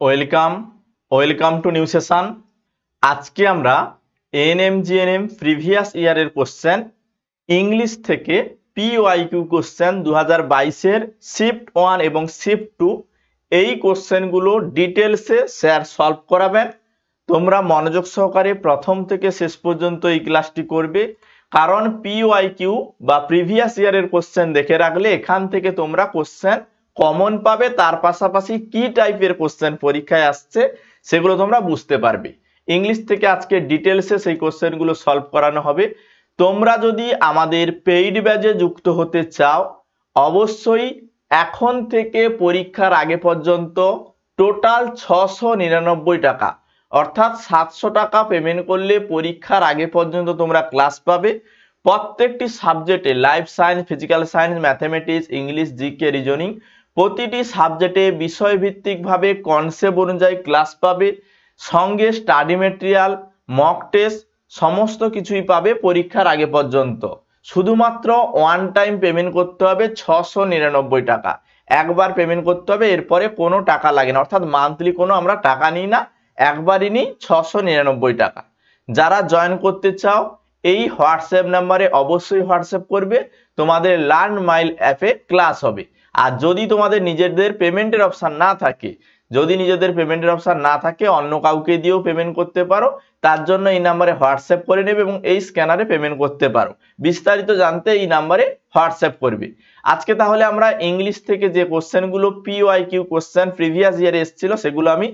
Welcome welcome to new session. আজকে আমরা ANM GNM previous ইয়ারের কোশ্চেন ইংলিশ থেকে পিওয়াইকিউ কোশ্চেন 2022-এর শিফট 1 এবং শিফট 2 এই কোশ্চেনগুলো ডিটেলসে স্যার সলভ করাবেন। তোমরা মনোযোগ সহকারে প্রথম থেকে শেষ পর্যন্ত এই ক্লাসটি করবে, কারণ পিওয়াইকিউ বা প্রিভিয়াস ইয়ারের কোশ্চেন দেখে রাখলে এখান থেকে তোমরা কোশ্চেন কমন পাবে, তার পাশাপাশি কি টাইপের কোশ্চেন পরীক্ষায় আসছে সেগুলো তোমরা বুঝতে পারবে। ইংলিশ থেকে আজকে ডিটেলসে সেই কোশ্চেনগুলো সলভ করানো হবে। তোমরা যদি আমাদের পেইড ব্যাচে যুক্ত হতে চাও, অবশ্যই এখন থেকে পরীক্ষার আগে পর্যন্ত টোটাল 699 টাকা অর্থাৎ 700 টাকা পেমেন্ট করলে পরীক্ষার আগে পর্যন্ত তোমরা ক্লাস পাবে। প্রত্যেকটি সাবজেক্টে life science, physical science, mathematics, English, GK, reasoning প্রতিটি সাবজেক্টে বিষয়ভিত্তিকভাবে কনসেপ্ট অনুযায়ী ক্লাস পাবে, সঙ্গে স্টাডি মেটেরিয়াল, মক টেস্ট সমস্ত কিছুই পাবে পরীক্ষার আগে পর্যন্ত। শুধুমাত্র ওয়ান টাইম পেমেন্ট করতে হবে 699 টাকা, একবার পেমেন্ট করতে হবে, এরপরে কোনো টাকা লাগে না, অর্থাৎ মান্থলি কোনো আমরা টাকা নিই না, একবারই নিই 699 টাকা। যারা জয়েন করতে চাও এই হোয়াটসঅ্যাপ নাম্বারে অবশ্যই হোয়াটসঅ্যাপ করবে, তোমাদের লার্ন মাইল অ্যাপে ক্লাস হবে। আর যদি তোমাদের নিজেদের পেমেন্টের অপশন না থাকে, অন্য কাউকে দিয়েও পেমেন্ট করতে পারো, তার জন্য এই নাম্বারে হোয়াটসঅ্যাপ করে নেবে এবং এই স্ক্যানারে পেমেন্ট করতে পারো। বিস্তারিত জানতে এই নাম্বারে হোয়াটসঅ্যাপ করবে। আজকে তাহলে আমরা ইংলিশ থেকে যে কোশ্চেনগুলো পিওয়াইকিউ কোশ্চেন প্রিভিয়াস ইয়ারে এসেছিল সেগুলো আমি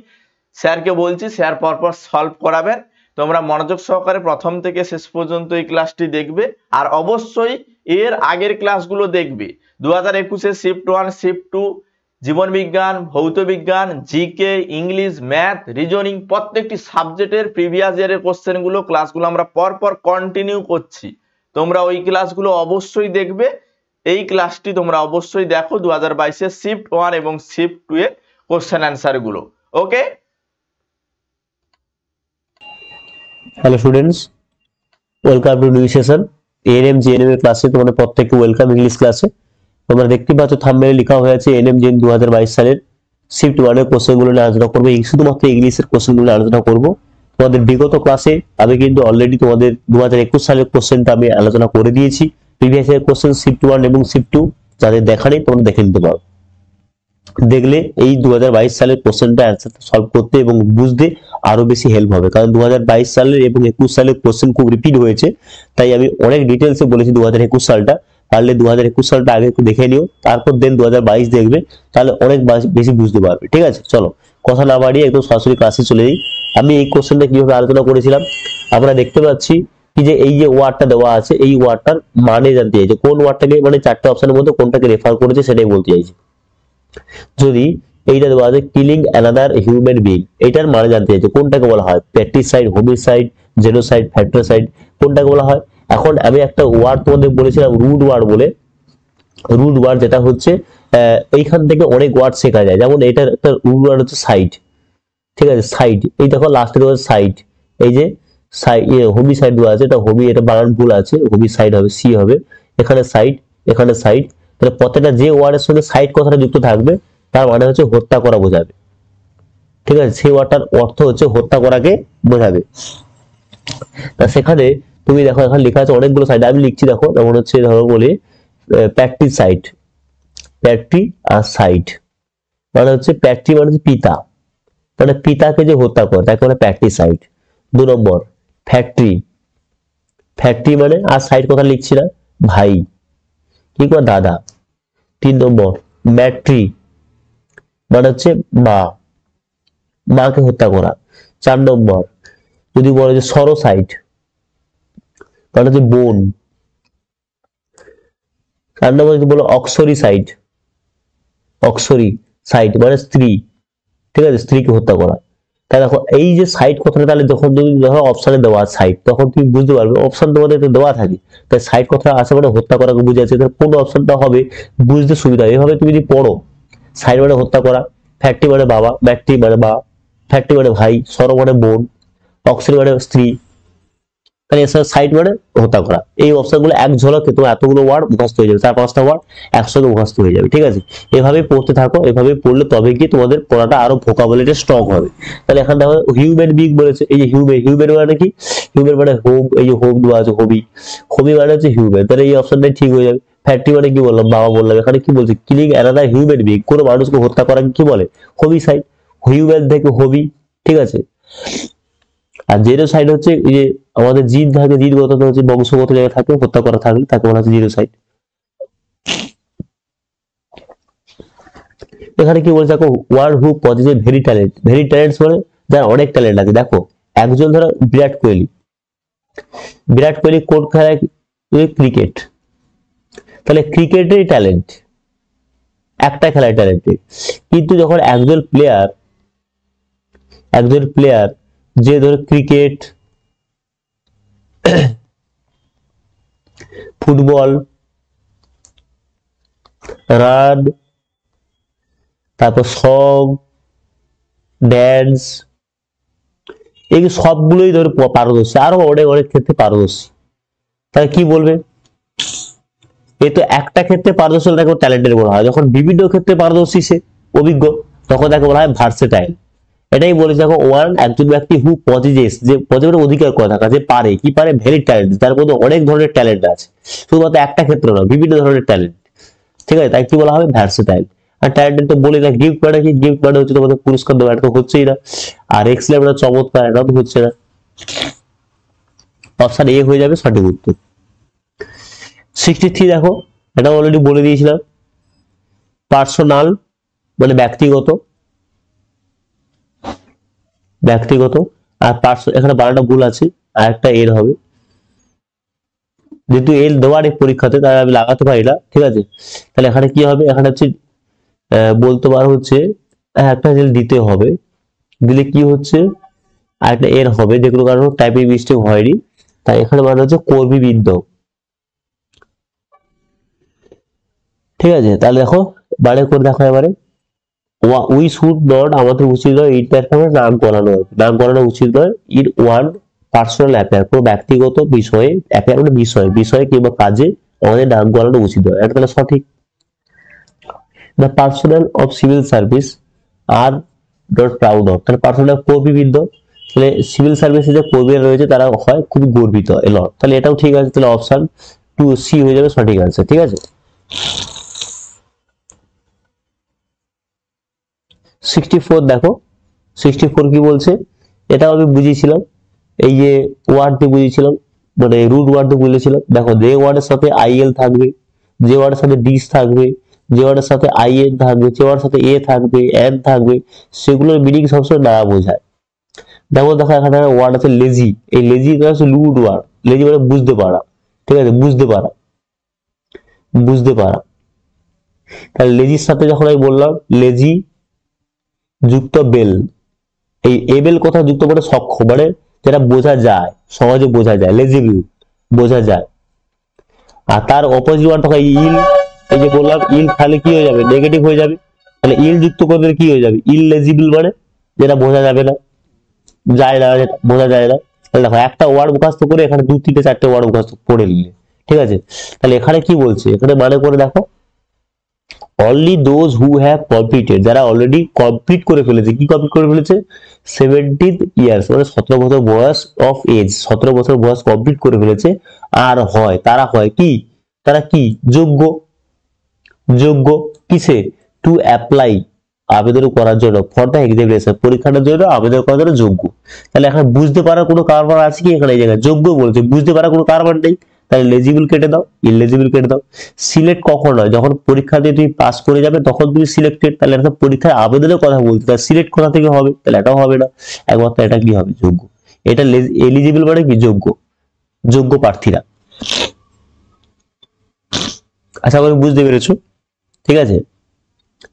স্যারকে বলছি, স্যার পরপর সলভ করাবেন। তোমরা মনোযোগ সহকারে প্রথম থেকে শেষ পর্যন্ত এই ক্লাসটি দেখবে, আর অবশ্যই এর আগের ক্লাসগুলো দেখবে। 2021-এ শিফট 1, শিফট 2, জীবন বিজ্ঞান, ভৌত বিজ্ঞান, জিকে, ইংলিশ, ম্যাথ, রিজনিং প্রত্যেকটি সাবজেক্টের প্রিভিয়াস ইয়ারের কোশ্চেনগুলো ক্লাসগুলো আমরা পরপর কন্টিনিউ করছি। তোমরা ওই ক্লাসগুলো অবশ্যই দেখবে। এই ক্লাসটি তোমরা অবশ্যই দেখো 2022-এর শিফট 1 এবং শিফট 2 এর কোশ্চেন অ্যান্সারগুলো। Okay, hello students, welcome to new session. ANM GNM এর ক্লাসে তোমাদের প্রত্যেককে ওয়েলকাম ইংলিশ ক্লাসে। তোমরা দেখতে পাচ্ছ থাম্বনেলে লেখা হয়ে আছে এএনএম জিএন 2022 সালের শিফট 1 এর কোশ্চেনগুলো নিয়ে আলোচনা করব। শুধুমাত্র ইংলিশের কোশ্চেনগুলো আলোচনা করব। তোমাদের বিগত ক্লাসে আমি কিন্তু অলরেডি তোমাদের 2021 সালের কোশ্চেনটা আমি আলোচনা করে দিয়েছি। প্রিভিয়াস ইয়ার কোশ্চেন শিফট 1 এবং শিফট 2 যাদের দেখা নেই তোমরা দেখে নিতে পারো। দেখলে এই 2022 সালের কোশ্চেনটা অ্যান্সার সলভ করতে এবং বুঝতে আরো বেশি হেল্প হবে, কারণ 2022 সালের এবং 21 সালের কোশ্চেন খুব রিপিট হয়েছে, তাই আমি অনেক ডিটেলসে বলেছি 2021 সালটা। পারলে 2021 সালটা আগে একটু দেখে নিও, তারপর দেন 2022 দেখবে, তাহলে অনেক বেশি বুঝতে পারবে। ঠিক আছে, চলো কথা না বাড়িয়ে একদম সরাসরি ক্লাসে চলে যাই। আমি এই কোশ্চেনটা কিভাবে আলোচনা করেছিলাম আমরা দেখতে পাচ্ছি কি যে এই যে ওয়ার্ডটা দেওয়া আছে, এই ওয়ার্ডটার মানে জানতে চাইছে, কোন ওয়ার্ডটাকে মানে চারটে অপশনের মধ্যে কোনটাকে রেফার করেছে সেটাই বলতে চাইছি। যদি এইটা দেওয়া আছে কিলিং অ্যানাদার হিউম্যান বিং, এটার মানে জানতে চাইছে কোনটাকে বলা হয় প্যাট্রিসাইড, হোমিসাইড, জেনোসাইড, ফ্যাট্রিসাইড, কোনটাকে বলা হয়। এখন আমি একটা ওয়ার্ড তোমাদের বলেছিলাম রুট ওয়ার্ড বলে, রুট ওয়ার্ড যেটা হচ্ছে এইখান থেকে অনেক ওয়ার্ড শেখা যায়। যেমন এটার একটা রুট ওয়ার্ড হচ্ছে সাইড। ঠিক আছে, সাইড, এই দেখো লাস্টে দেওয়া সাইড, এই যে হোমিসাইড দেওয়া আছে, এটা হোমি, এটা বানান ভুল আছে, হোমিসাইড হবে, সি হবে, এখানে সাইড, এখানে সাইড। তাহলে প্রত্যেকটা যে ওয়ার্ডের সঙ্গে সাইড কথাটা যুক্ত থাকবে তার মানে হচ্ছে হত্যা করা বোঝাবে। ঠিক আছে, সেই ওয়ার্ডটার অর্থ হচ্ছে হত্যা করাকে বোঝাবে। তা সেখানে তুমি দেখো এখানে লেখা আছে অনেকগুলো সাইড, আমি লিখছি দেখো, যেমন হচ্ছে ধরো বলি প্যাট্রিসাইড, প্যাট্রি আর সাইড মানে হচ্ছে প্যাট্রি মানে হচ্ছে পিতা, মানে পিতাকে যে হত্যা করে তাকে বলে প্যাট্রিসাইড। 2 নম্বর ফ্যাক্টরি, ফ্যাক্টরি মানে আর সাইড কথা লিখছি না, ভাই কি করে দাদা। 3 নম্বর ম্যাট্রি মানে হচ্ছে মা, মাকে হত্যা করা। 4 নম্বর যদি বলে যে সরোসাইড মানে হচ্ছে বোন। 4 নম্বর যদি বলো অক্সরি সাইড, অক্সরি সাইড মানে স্ত্রী। ঠিক আছে, স্ত্রীকে হত্যা করা। তাই দেখো এই যে সাইড কথাটা, তাহলে যখন তুমি দেখো অপশনে দেওয়া সাইড তখন তুমি বুঝতে পারবে অপশন তোমাদের দেওয়া থাকে, তাই সাইড কথা আছে মানে হত্যা করাকে বুঝাচ্ছে, কোন অপশনটা হবে বুঝতে সুবিধা। এভাবে তুমি যদি পড়ো, সাইড মানে হত্যা করা, ফ্যাক্টরি মানে বাবা, ম্যাট্রি মানে মা, ফ্যাক্টরি মানে ভাই, সর মানে বোন, অক্সরি মানে স্ত্রী, তাহলে সাইড মানে হত্যা করা। এই অপশনগুলো এক ঝলকে তোমার এতগুলো ওয়ার্ড মুখস্থ হয়ে যাবে, 4-5টা ওয়ার্ড একসঙ্গে মুখস্থ হয়ে যাবে। ঠিক আছে, এভাবে পড়তে থাকো, এভাবে পড়লে তবে কি তোমাদের পড়াটা আরো ভোকাবুলারিটা স্ট্রং হবে। তাহলে এখানে দেখো হিউম্যান বিং বলেছে, এই যে হিউম্যান মানে কি, হিউম্যান মানে হোম, এই যে হোম দেওয়া আছে হবি, হবি মানে হচ্ছে হিউম্যান, তাহলে এই অপশনটাই ঠিক হয়ে যাবে। ফ্যাক্টরি মানে কি বললাম, বাবা বললাম, এখানে কি বলছে, কিলিং অ্যানাদার হিউম্যান বিং, কোনো মানুষকে হত্যা করা কি বলে, হোমিসাইড। হিউম্যান থেকে হবি, ঠিক আছে। আর জেনোসাইড হচ্ছে এই যে আমাদের জিন থাকে, জিনগত হচ্ছে বংশগত জায়গায় থাকে, হত্যা করা থাকলে তাকে বলা হচ্ছে জেনোসাইড। এখানে কি বলছে দেখো, word who positive very talent, very talent মানে যার অনেক ট্যালেন্ট আছে। দেখো একজন ধরো বিরাট কোহলি, বিরাট কোহলি কোন খেলায়, ক্রিকেট, তাহলে ক্রিকেটের ট্যালেন্ট, একটা খেলায় ট্যালেন্টেড। কিন্তু যখন একজন প্লেয়ার যে ধরো ক্রিকেট, ফুটবল, রান, তারপর সং, ড্যান্স, এই সবগুলোই ধরো পারদর্শী, আরো অনেক অনেক ক্ষেত্রে পারদর্শী, তাহলে কি বলবে, এ তো একটা ক্ষেত্রে পারদর্শী তাকে ট্যালেন্টেড বলা হয়। যখন বিভিন্ন ক্ষেত্রে পারদর্শী সে অভিজ্ঞ, তখন তাকে বলা হয় ভার্সেটাইল। এটাই বলেছে দেখো, ওয়ান একজন ব্যক্তি হু পজেসেস, যে পজিটিভ অধিকার করে থাকা, যে পারে কি পারে, ভেরি ট্যালেন্ট, তার মধ্যে অনেক ধরনের ট্যালেন্ট আছে, শুধুমাত্র একটা ক্ষেত্রে না, বিভিন্ন ধরনের ট্যালেন্ট। ঠিক আছে, তাই কি বলা হবে, ভার্সেটাইল। আর ট্যালেন্টেড তো বলি না, গিফট মানে কি, গিফট মানে হচ্ছে তোমাদের পুরস্কার দেওয়া, এটা তো হচ্ছেই না। আর এক্সেলেন্ট মানে চমৎকার, এটা তো হচ্ছে না। অপশন এ হয়ে যাবে সঠিক উত্তর। 63 দেখো, এটা অলরেডি বলে দিয়েছিলাম, পার্সোনাল মানে ব্যক্তিগত, ব্যক্তিগত। আর এখানে বানানটা ভুল আছে, আর একটা এর হবে, যেহেতু এল দেওয়ার এই পরীক্ষাতে তাই আমি লাগাতে পারি না। ঠিক আছে, তাহলে এখানে কি হবে, এখানে হচ্ছে বলতে পারো হচ্ছে একটা এল দিতে হবে, দিলে কি হচ্ছে আর একটা এর হবে, যেগুলো কারণ টাইপিং মিস্টেক হয়নি, তাই এখানে মানে হচ্ছে কর্মীবৃন্দ। ঠিক আছে, তাহলে দেখো বারে করে দেখো এবারে, উই শুড নট, আমাদের উচিত নয়, ইট প্ল্যাটফর্মে নাম করানো, নাম করানো উচিত নয়, ইন ওয়ান পার্সোনাল অ্যাফেয়ার, কোনো ব্যক্তিগত বিষয়ে, অ্যাফেয়ার মানে বিষয়ে কিংবা কাজে আমাদের নাম করানো উচিত নয়, এটা তাহলে সঠিক। The personal of civil service are not proud of, তাহলে পার্সোনাল কর্মীবৃন্দ, তাহলে সিভিল সার্ভিসে যে কর্মীরা রয়েছে তারা হয় খুবই গর্বিত এলট, তাহলে এটাও ঠিক আছে, তাহলে অপশন 2C হয়ে যাবে সঠিক আনসার। ঠিক আছে, 64 দেখো, 64 কি বলছে, এটাও আমি বুঝিয়েছিলাম, এই যে ওয়ার্ড দিয়ে বুঝিয়েছিলাম, মানে রুট ওয়ার্ড দিয়ে বলেছিলাম। দেখো যে ওয়ার্ডের সাথে আইএল থাকবে, যে ওয়ার্ডের সাথে ডিস থাকবে, যে ওয়ার্ডের সাথে আইএন থাকবে, যে ওয়ার্ডের সাথে এ থাকবে, এন থাকবে, সেগুলোর মিনিং সবসময় না বোঝায়। যেমন দেখো এখানে ওয়ার্ড আছে লেজি, এই লেজি হচ্ছে লুড ওয়ার্ড, লেজি মানে বুঝতে পারা। ঠিক আছে, বুঝতে পারা, বুঝতে পারা। তাহলে লেজির সাথে যখন আমি বললাম লেজি যুক্ত বেল, এই এবেল কথা যুক্ত করে সক্ষম, মানে যেটা বোঝা যায়, সহজে বোঝা যায়, লেজিবল বোঝা যায়। আর তার অপোজিট ওয়ার্ড থাকে ইল, এই যে বললাম ইল, তাহলে কি হয়ে যাবে, নেগেটিভ হয়ে যাবে। তাহলে ইল যুক্ত করলে কি হয়ে যাবে, ইললেজিবল মানে যেটা বোঝা যাবে না, যায় না, যেটা বোঝা যায় না। তাহলে দেখো একটা ওয়ার্ড মুখস্থ করে এখানে 2-3-4টে ওয়ার্ড মুখস্থ পড়ে নিলে। ঠিক আছে, তাহলে এখানে কি বলছে, এখানে মানে করে দেখো, only those who have completed, যারা অলরেডি কমপ্লিট করে ফেলেছে, কি কমপ্লিট করে ফেলেছে, 17 ইয়ার্স মানে 17 বছর বয়স অফ এজ, 17 বছর বয়স কমপ্লিট করে ফেলেছে, আর হয় তারা হয় কি, তারা কি যোগ্য, যোগ্য কিসে, টু অ্যাপ্লাই আবেদন করার জন্য, ফর দ্য এক্সামিনেশন পরীক্ষাটার জন্য আবেদন করার জন্য যোগ্য। তাহলে এখানে বুঝতে পারার কোনো কারবার আছে কি, এখানে এই জায়গায় যোগ্য বলছে, বুঝতে পারার কোনো কারবার নেই, তাহলে লেজিবল কেটে দাও, ইলেজিবল কেটে দাও। সিলেক্ট কখন হয়, যখন পরীক্ষা দিয়ে তুমি পাস করে যাবে তখন তুমি সিলেক্টেড, তাহলে একটা পরীক্ষার আবেদনের কথা বলতে, তাহলে সিলেক্ট কোথা থেকে হবে, তাহলে এটাও হবে না, একমাত্র এটা কি হবে, যোগ্য। এটা এলিজিবল মানে কি, যোগ্য, যোগ্য প্রার্থীরা। আশা করি বুঝতে পেরেছো। ঠিক আছে,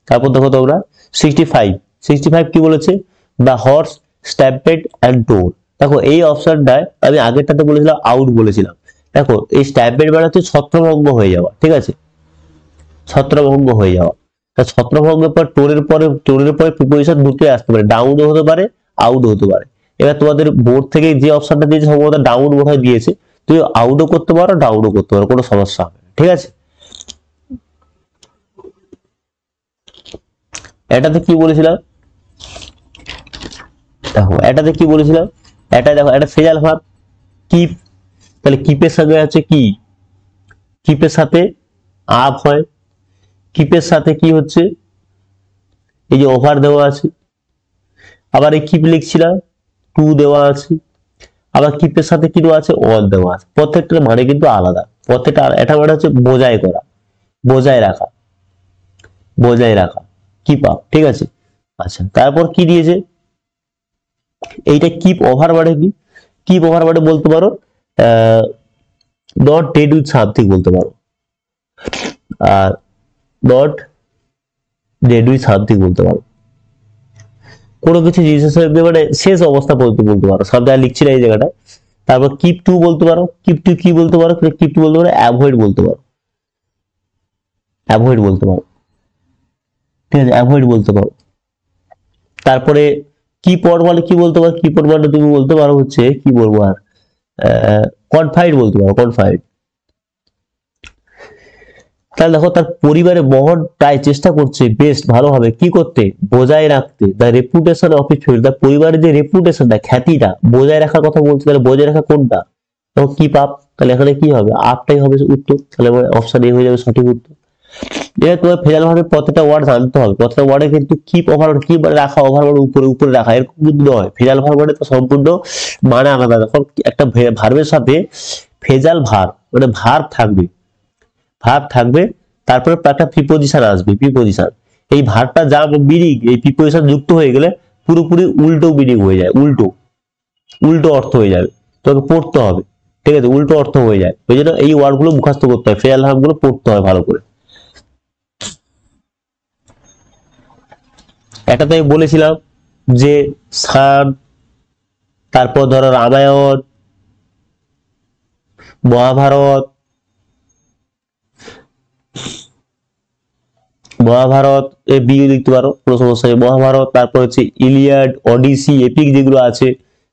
তারপর দেখো তোমরা 65 কি বলেছে, দ্য হর্স স্ট্যাম্পেড অ্যান্ড টোর। দেখো এই অপশনটায় আমি আগেরটাতে বলেছিলাম আউট বলেছিলাম, দেখো এই স্ট্যাম্পেড মানে হচ্ছে ছত্রভঙ্গ হয়ে যাওয়া। ঠিক আছে, ছত্রভঙ্গ হয়ে যাওয়া, তা ছত্রভঙ্গের পর টোরের পরে প্রিপোজিশন দুটোই আসতে পারে, ডাউনও হতে পারে, আউট হতে পারে। এবার তোমাদের বোর্ড থেকে যে অপশনটা দিয়েছে সম্ভবত ডাউন বোধ হয় দিয়েছে, তুমি আউটও করতে পারো ডাউনও করতে পারো, কোনো সমস্যা হবে না, ঠিক আছে। এটাতে কি বলেছিলাম দেখো, এটাতে কি বলেছিলাম, এটা দেখো এটা ফ্রেজাল ভার্ব কিপ, তাহলে কিপের সঙ্গে হচ্ছে কি, কিপের সাথে আপ হয়, কিপের সাথে কি হচ্ছে এই যে ওভার দেওয়া আছে, আবার এই কিপ লিখছিলাম টু দেওয়া আছে, আবার কিপের সাথে কি দেওয়া আছে অন দেওয়া আছে, প্রত্যেকটার মানে কিন্তু আলাদা, প্রত্যেকটা এটা মানে হচ্ছে বজায় করা, বজায় রাখা, বজায় রাখা, কিপ আপ, ঠিক আছে। আচ্ছা তারপর কি দিয়েছে, এইটা কিপ ওভার মানে কি, কিপ ওভার মানে বলতে পারো নট ডেড উইথ সামথিং বলতে পারো, are not dead with something বলতে পারো, কোনো কিছু জিনিসের সাথে মানে শেষ অবস্থা বলতে বলতে পারো, সব জায়গায় লিখছি না এই জায়গাটায়। তারপর কিপ টু বলতে পারো, কিপ টু কি বলতে পারো, কিপ টু বলতে পারো অ্যাভয়েড বলতে পারো, অ্যাভয়েড বলতে পারো, ঠিক আছে, অ্যাভয়েড বলতে পারো। তারপরে কিপড মানে কি বলতে পারো, কিপড মানে তুমি বলতে পারো হচ্ছে কি বলবো আর কনফাইড বলতে পারো, কনফাইড। তাহলে দেখো তার পরিবারের মহৎ প্রায় চেষ্টা করছে বেস্ট ভালোভাবে কি করতে বজায় রাখতে the reputation of it field, তার পরিবারের যে রেপুটেশনটা খ্যাতিটা বজায় রাখার কথা বলছে, তাহলে বজায় রাখা কোনটা, তো কিপ আপ, তাহলে এখানে কি হবে আপটাই হবে উত্তর, তাহলে অপশন এ হয়ে যাবে সঠিক উত্তর। এবার তোমার ফেরাল ভাবে প্রত্যেকটা ওয়ার্ড জানতে হবে, প্রত্যেকটা ওয়ার্ডে কিন্তু কিপ ওভার কি রাখা, ওভার উপরে উপরে রাখা এরকম কিন্তু নয়, ফেরাল ভার মানে তো সম্পূর্ণ মানে আলাদা। যখন একটা ভার্বের সাথে ফেজাল ভার মানে ভার থাকবে, ভার থাকবে তারপরে একটা প্রিপোজিশন আসবে, প্রিপোজিশন, এই ভারটা যা মিনিং এই প্রিপোজিশন যুক্ত হয়ে গেলে পুরোপুরি উল্টো মিনিং হয়ে যায়, উল্টো উল্টো অর্থ হয়ে যাবে, তোকে পড়তে হবে, ঠিক আছে, উল্টো অর্থ হয়ে যায়, ওই জন্য এই ওয়ার্ড গুলো মুখস্থ করতে হয়, ফেরাল ভার্ব গুলো পড়তে হয় ভালো করে। এটাতে আমি বলেছিলাম যে সান, তারপর ধরো রামায়ণ, মহাভারত, মহাভারত এ বিও লিখতে পারো কোনো সমস্যা নেই, মহাভারত, তারপর হচ্ছে ইলিয়াড, অডিসি, এপিক যেগুলো আছে,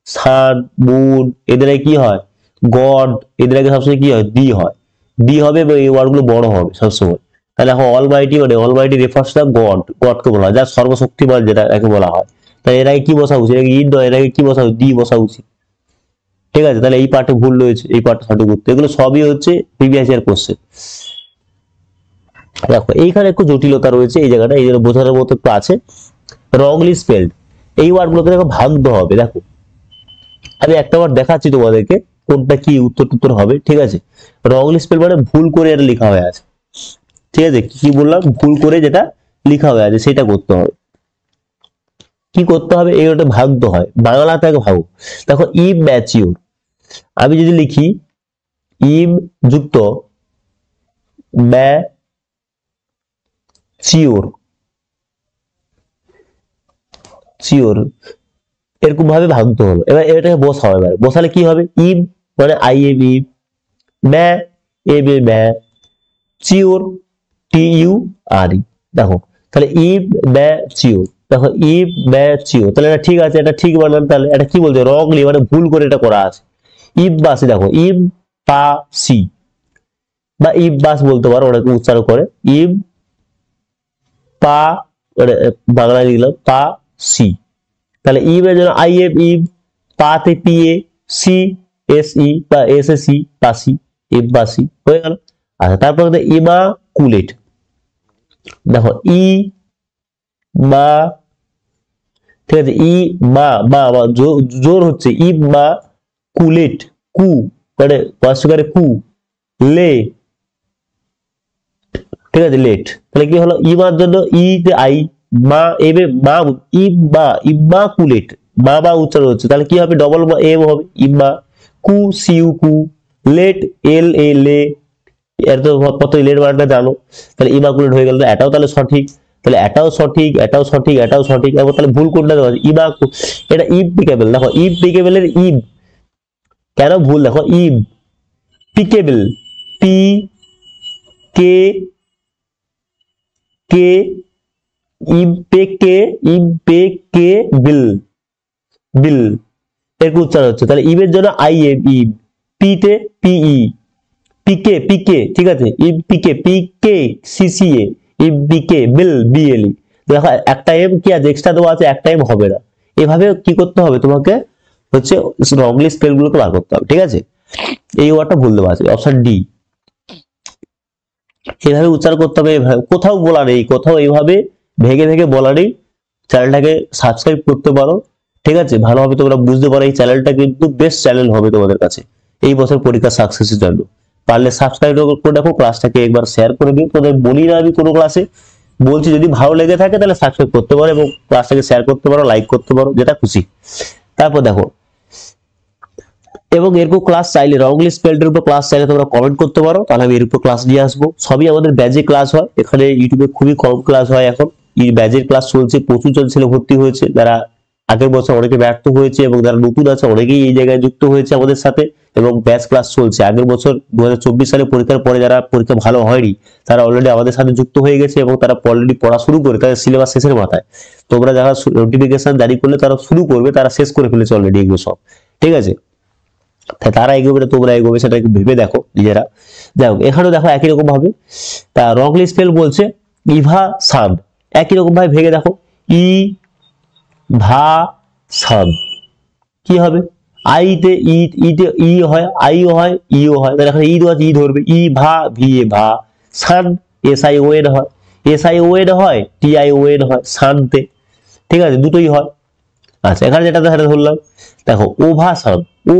সান, মুন, এদের কি হয় গড, এদের আগে সবসময় কি হয় দি হয়, দি হবে এবং এই ওয়ার্ড গুলো বড় হবে সবসময়। তাহলে এখন অলমাইটি মানে অলমাইটি রেফার্স টু গড, গডকে বলা হয় যার সর্বশক্তিমান, যেটা একে বলা হয়। তাই এর আগে কি বসা উচিত, ইন নয়, এর আগে কি বসা দি বসা উচিত, ঠিক আছে। তাহলে এই পার্টে ভুল রয়েছে, এই পার্টে সঠিক উত্তর, এগুলো সবই হচ্ছে প্রিভিয়াস ইয়ার কোশ্চেন। দেখো এইখানে একটু জটিলতা রয়েছে এই জায়গাটা, এই জন্য বোঝানোর মতো একটু আছে, রংলি স্পেলড, এই ওয়ার্ড গুলোকে দেখো ভাঙতে হবে। দেখো আমি একটা বার দেখাচ্ছি তোমাদেরকে কোনটা কি উত্তর টুত্তর হবে, ঠিক আছে। রংলি স্পেল মানে ভুল করে এটা লেখা হয়ে আছে, ঠিক আছে, কি বললাম ভুল করে যেটা লেখা হয়ে আছে সেটা করতে হবে। কি করতে হবে, এই ওটা ভাঙতে হয়, বাংলাতে আগে ভাবো। দেখো ইম ম্যাচিওর, আমি যদি লিখি ইম যুক্ত ম্যাচিওর, চিওর, এরকম ভাবে ভাঙতে হলো। এবার এটাকে বসাও, এবার বসালে কি হবে, ইম মানে আই এম ইম, ম্যা এম এ ম্যা, চিওর টি ইউ আর ই, দেখো তাহলে ইম ম্যা চিওর, দেখো ইম ম্যা চিওর, তাহলে এটা ঠিক আছে, এটা ঠিক বানান, তাহলে এটা কি বলছে রংলি মানে ভুল করে এটা করা আছে। ইম বাসি, দেখো ইম পা সি বা ইম বাস বলতে পারো, অনেকে উচ্চারণ করে ইম পা, মানে বাংলায় লিখলাম পা সি, তাহলে ইম এর জন্য আই এম ইম, পাতে P A, C S E বা এস এস ই, পাসি, ইম বাসি হয়ে গেল। আচ্ছা তারপর ইমাকুলেট, দেখো ই মা, ঠিক আছে, ই মা মা জোর হচ্ছে ই মা কুলেট, কু মানে বাস্তবারে কু, লে, ঠিক আছে লেট, তাহলে কি হলো ইমার জন্য ই তে আই, মা এবে মা, ইম্মা ইম্মাকুলেট, মা বা উচ্চারণ হচ্ছে, তাহলে কি হবে ডবল এম হবে ইম্মা, কু সিউ কু, লেট এল এ লে, এর তো কত লেট বানানটা জানো, তাহলে ইমাকুলেট হয়ে গেল, এটাও তাহলে সঠিক, তাহলে এটাও সঠিক, এটাও সঠিক, এটাও সঠিক, এবং তাহলে ভুল কোনটা দেওয়া আছে ইমাকু, এটা ইম্পিকেবল, দেখো ইম্পিকেবলের ইম কেন ভুল, দেখো ইম পিকেবল, পি কে কে ইম্পেকে, ইম্পেকেবল, বিল, এরকম উচ্চারণ হচ্ছে। তাহলে ইম এর জন্য আই এম ইম, পি তে পিই, পিকে পিকে, ঠিক আছে, ইম পিকে পিকে সিসিএ, ইম পিকে বিল বিএলই। দেখো একটা এম কি আছে এক্সট্রা দেওয়া আছে, একটা এম হবে না। এভাবে কি করতে হবে তোমাকে হচ্ছে রংলি স্পেল গুলোকে বার করতে হবে, ঠিক আছে। এই ওয়ার্ডটা ভুল দেওয়া আছে, অপশন ডি। এইভাবে উচ্চারণ করতে হবে, কোথাও বলা নেই, কোথাও এইভাবে ভেঙে ভেঙে বলা নেই। চ্যানেলটাকে সাবস্ক্রাইব করতে পারো, ঠিক আছে, ভালোভাবে তোমরা বুঝতে পারো। এই চ্যানেলটা কিন্তু বেস্ট চ্যানেল হবে তোমাদের কাছে এই বছর পরীক্ষা সাকসেসের জন্য। পারলে সাবস্ক্রাইব করে দেখো, ক্লাসটাকে একবার শেয়ার করে দিও। তোদের বলি না আমি কোনো ক্লাসে, বলছি যদি ভালো লেগে থাকে তাহলে সাবস্ক্রাইব করতে পারো এবং ক্লাসটাকে শেয়ার করতে পারো, লাইক করতে পারো, যেটা খুশি। তারপর দেখো, এবং এরকম ক্লাস চাইলে রংলি স্পেলডের উপর ক্লাস চাইলে তোমরা কমেন্ট করতে পারো, তাহলে আমি এর উপর ক্লাস নিয়ে আসবো। সবই আমাদের ব্যাচে ক্লাস হয়, এখানে ইউটিউবে খুবই কম ক্লাস হয় এখন। এই ব্যাচের ক্লাস চলছে, প্রচুর জন ছেলে ভর্তি হয়েছে, যারা আগের বছর অনেকে ব্যর্থ হয়েছে এবং যারা নতুন আছে অনেকেই এই জায়গায় যুক্ত হয়েছে আমাদের সাথে, এবং ব্যাচ ক্লাস চলছে। আগের বছর 2024 সালে পরীক্ষার পরে যারা পরীক্ষা ভালো হয়নি তারা অলরেডি আমাদের সাথে যুক্ত হয়ে গেছে এবং তারা অলরেডি পড়া শুরু করে, তাদের সিলেবাস শেষের মাথায়। তোমরা যারা নোটিফিকেশন জারি করলে তারা শুরু করবে, তারা শেষ করে ফেলেছে অলরেডি এগুলো সব, ঠিক আছে। তারা এগোবে না তোমরা এগোবে, সেটা ভেবে দেখো নিজেরা। যাই হোক, এখানেও দেখো একই রকম ভাবে তা রংলি স্পেল বলছে ইভা সান, একই রকম ভাবে ভেঙে দেখো, ই ভা সান কি হবে, আইতে ইতে ই হয়, আইও হয়, ইও হয়, তাহলে এখানে ই দেওয়া ই ধরবে, ই ভা ভি এ ভা, সান এস আই ও এন হয়, এস আই ও এন হয়, টি আই ও এন হয় শানতে, ঠিক আছে, দুটোই হয়। আচ্ছা, এখানে যেটা ধরলাম দেখো, ওভা সান, ও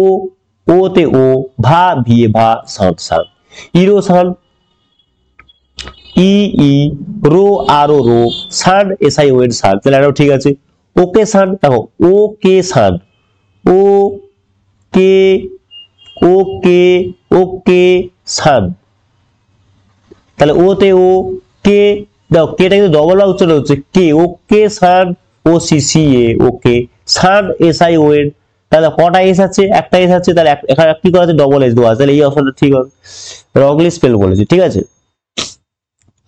ও তে ও, ভা ভিয়ে ভা, সান সান, ইরো সান, ই ই, রো আর ও রো, sun S I O N sun, তাহলে এটাও ঠিক আছে। ওকে সান দেখো, ও কে সান, ও কে, ওকে, ওকে সান, তাহলে ও তে ও, কে দেখো কেটা কিন্তু ডবল উচ্চারণ হচ্ছে, কে, ওকে sun, O C C A, ওকে sun S I O N, তাহলে কটা এস আছে, একটা এস আছে, তাহলে এখানে কি করা আছে, ডবল এস দেওয়া আছে, তাহলে এই অপশনটা ঠিক হবে। রংলি স্পেল বলেছে, ঠিক আছে।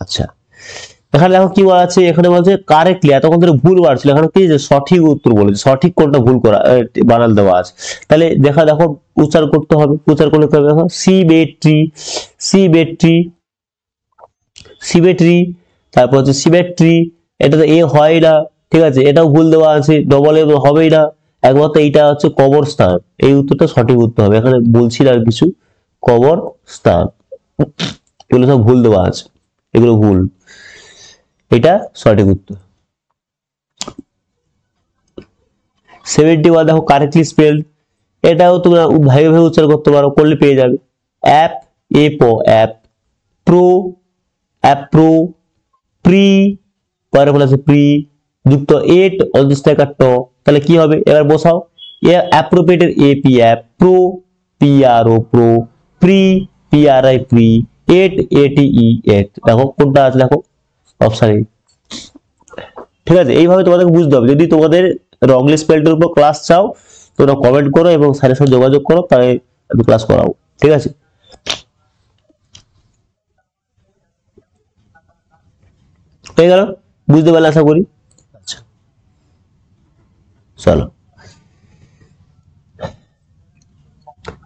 আচ্ছা, এখানে দেখো কি বলা আছে, এখানে বলছে কারেক্টলি, এতক্ষণ ধরে ভুল বার ছিল, এখানে কি সঠিক উত্তর বলেছে, সঠিক কোনটা ভুল করা বানান দেওয়া আছে। তাহলে দেখো উচ্চারণ করতে হবে, উচ্চারণ করতে হবে। দেখো সিবেট্রি, সিবেট্রি, সিমেট্রি, তারপর হচ্ছে সিমেট্রি, এটা তো এ হয় না, ঠিক আছে, এটাও ভুল দেওয়া আছে, ডবল এ হবেই না, একমাত্র এইটা হচ্ছে কবর স্থান, এই উত্তরটা সঠিক উত্তর হবে। এখানে বলছি না কিছু, কবর স্থান, এগুলো সব ভুল দেওয়া আছে, এগুলো ভুল, এটা সঠিক উত্তর। 71 দেখো কারেক্টলি স্পেলড, এটাও তোমরা ভাবে ভাবে উচ্চারণ করতে পারো, করলে পেয়ে যাবে। অ্যাপ, এ প অ্যাপ, প্রো, অ্যাপ্রো, প্রি, পরে বলা আছে প্রি, যুক্ত এট অন্তস্থ ট, তাহলে কি হবে, এবার বসাও, অ্যাপ্রোপ্রিয়েটের এ পি অ্যাপ, প্রো পি আর ও প্রো, প্রি পি আর আই প্রি, এট এ টি ই এট, দেখো কোনটা আছে, দেখো অপশন এ, ঠিক আছে। এইভাবে তোমাদেরকে বুঝতে হবে। যদি তোমাদের রংলি স্পেলটার উপর ক্লাস চাও তোমরা কমেন্ট করো এবং স্যারের সাথে যোগাযোগ করো, তাহলে আমি ক্লাস করাবো, ঠিক আছে। হয়ে গেল, বুঝতে পারলে আশা করি। আচ্ছা চলো,